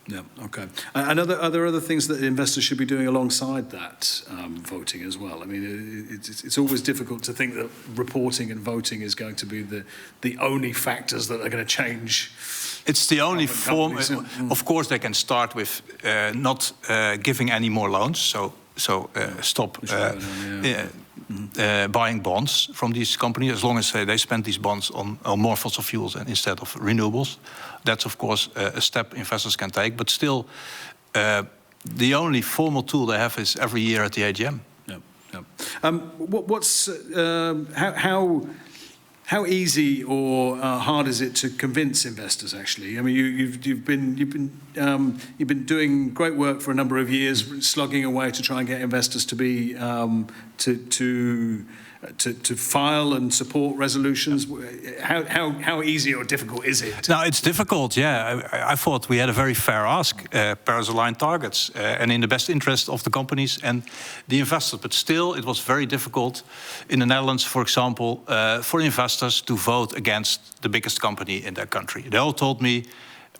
Yeah. Okay. And are there other things that investors should be doing alongside that voting as well? I mean, it's always difficult to think that reporting and voting is going to be the only factors that are going to change. It's the only form. Of course, they can start with not giving any more loans. So stop buying bonds from these companies, as long as they spend these bonds on more fossil fuels instead of renewables. That's, of course, a step investors can take. But still, the only formal tool they have is every year at the AGM. Yeah. How easy or hard is it to convince investors? Actually, I mean, you've been doing great work for a number of years, slugging away to try and get investors to be to file and support resolutions. How easy or difficult is it? No, it's difficult. Yeah, I thought we had a very fair ask, Paris-aligned targets, and in the best interest of the companies and the investors. But still, it was very difficult in the Netherlands, for example, for investors to vote against the biggest company in their country. They all told me,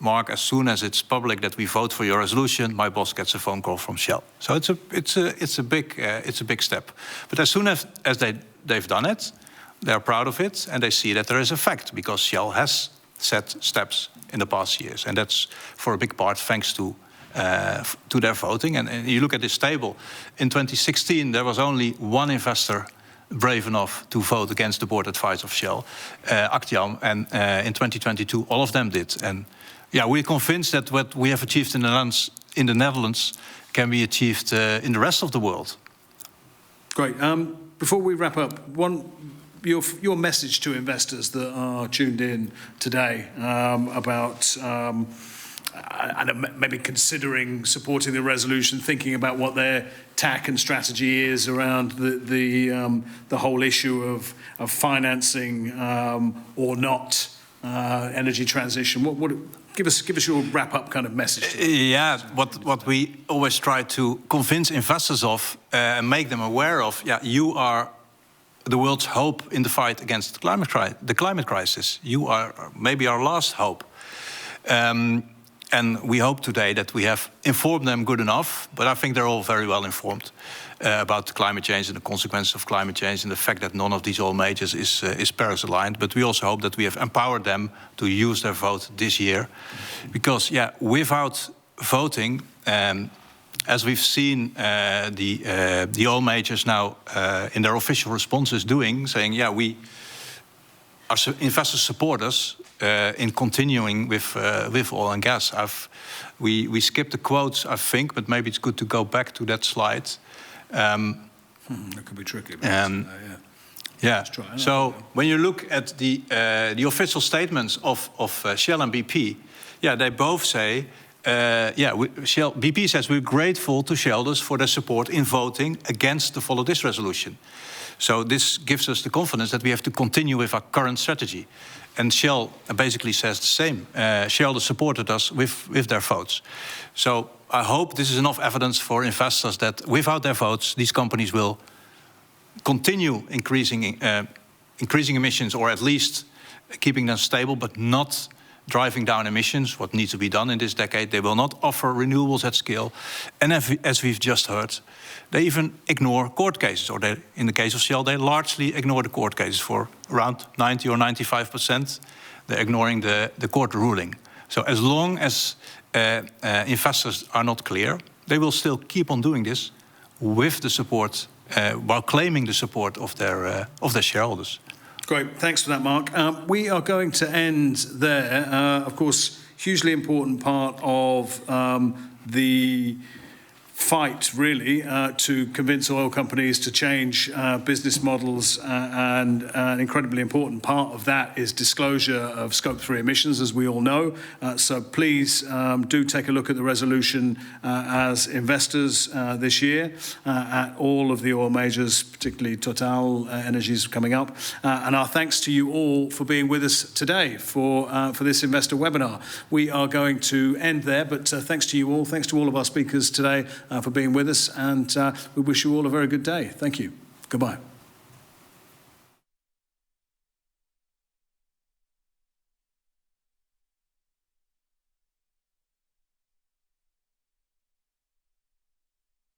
Mark, as soon as it's public that we vote for your resolution, my boss gets a phone call from Shell. So it's a big step. But as soon as they've done it, they're proud of it, and they see that there is effect because Shell has set steps in the past years, and that's for a big part thanks to their voting. And you look at this table. In 2016, there was only one investor brave enough to vote against the board advice of Shell, Actiam, and in 2022, all of them did. And yeah, we're convinced that what we have achieved in the Netherlands can be achieved in the rest of the world. Great. Before we wrap up, your message to investors that are tuned in today about and maybe considering supporting the resolution, thinking about what their tack and strategy is around the whole issue of financing or not energy transition. What give us your wrap up kind of message. Yeah, what we always try to convince investors of and make them aware of. Yeah, you are the world's hope in the fight against the climate crisis. You are maybe our last hope. And we hope today that we have informed them good enough, but I think they're all very well informed about climate change and the consequences of climate change and the fact that none of these oil majors is Paris-aligned. But we also hope that we have empowered them to use their vote this year. Because, yeah, without voting, as we've seen the oil majors now in their official responses doing, saying, yeah, our investors support us in continuing with oil and gas. We skipped the quotes, I think, but maybe it's good to go back to that slide. That could be tricky. But yeah. So when you look at the official statements of Shell and BP, yeah, they both say, BP says we're grateful to shareholders for their support in voting against the Follow This resolution. So this gives us the confidence that we have to continue with our current strategy. And Shell basically says the same. Shareholders supported us with their votes. So I hope this is enough evidence for investors that without their votes, these companies will continue increasing emissions, or at least keeping them stable, but not driving down emissions, what needs to be done in this decade. They will not offer renewables at scale. And as we've just heard, they even ignore court cases, or they, in the case of Shell, they largely ignore the court cases for around 90 or 95%. They're ignoring the court ruling. So as long as investors are not clear, they will still keep on doing this with the support, while claiming the support of their shareholders. Great, thanks for that, Mark. We are going to end there. Of course, hugely important part of the fight, really, to convince oil companies to change business models, and an incredibly important part of that is disclosure of Scope 3 emissions, as we all know. So please do take a look at the resolution as investors this year at all of the oil majors, particularly Total Energies coming up. And our thanks to you all for being with us today for this investor webinar. We are going to end there, but thanks to you all. Thanks to all of our speakers today for being with us, and we wish you all a very good day. Thank you. Goodbye.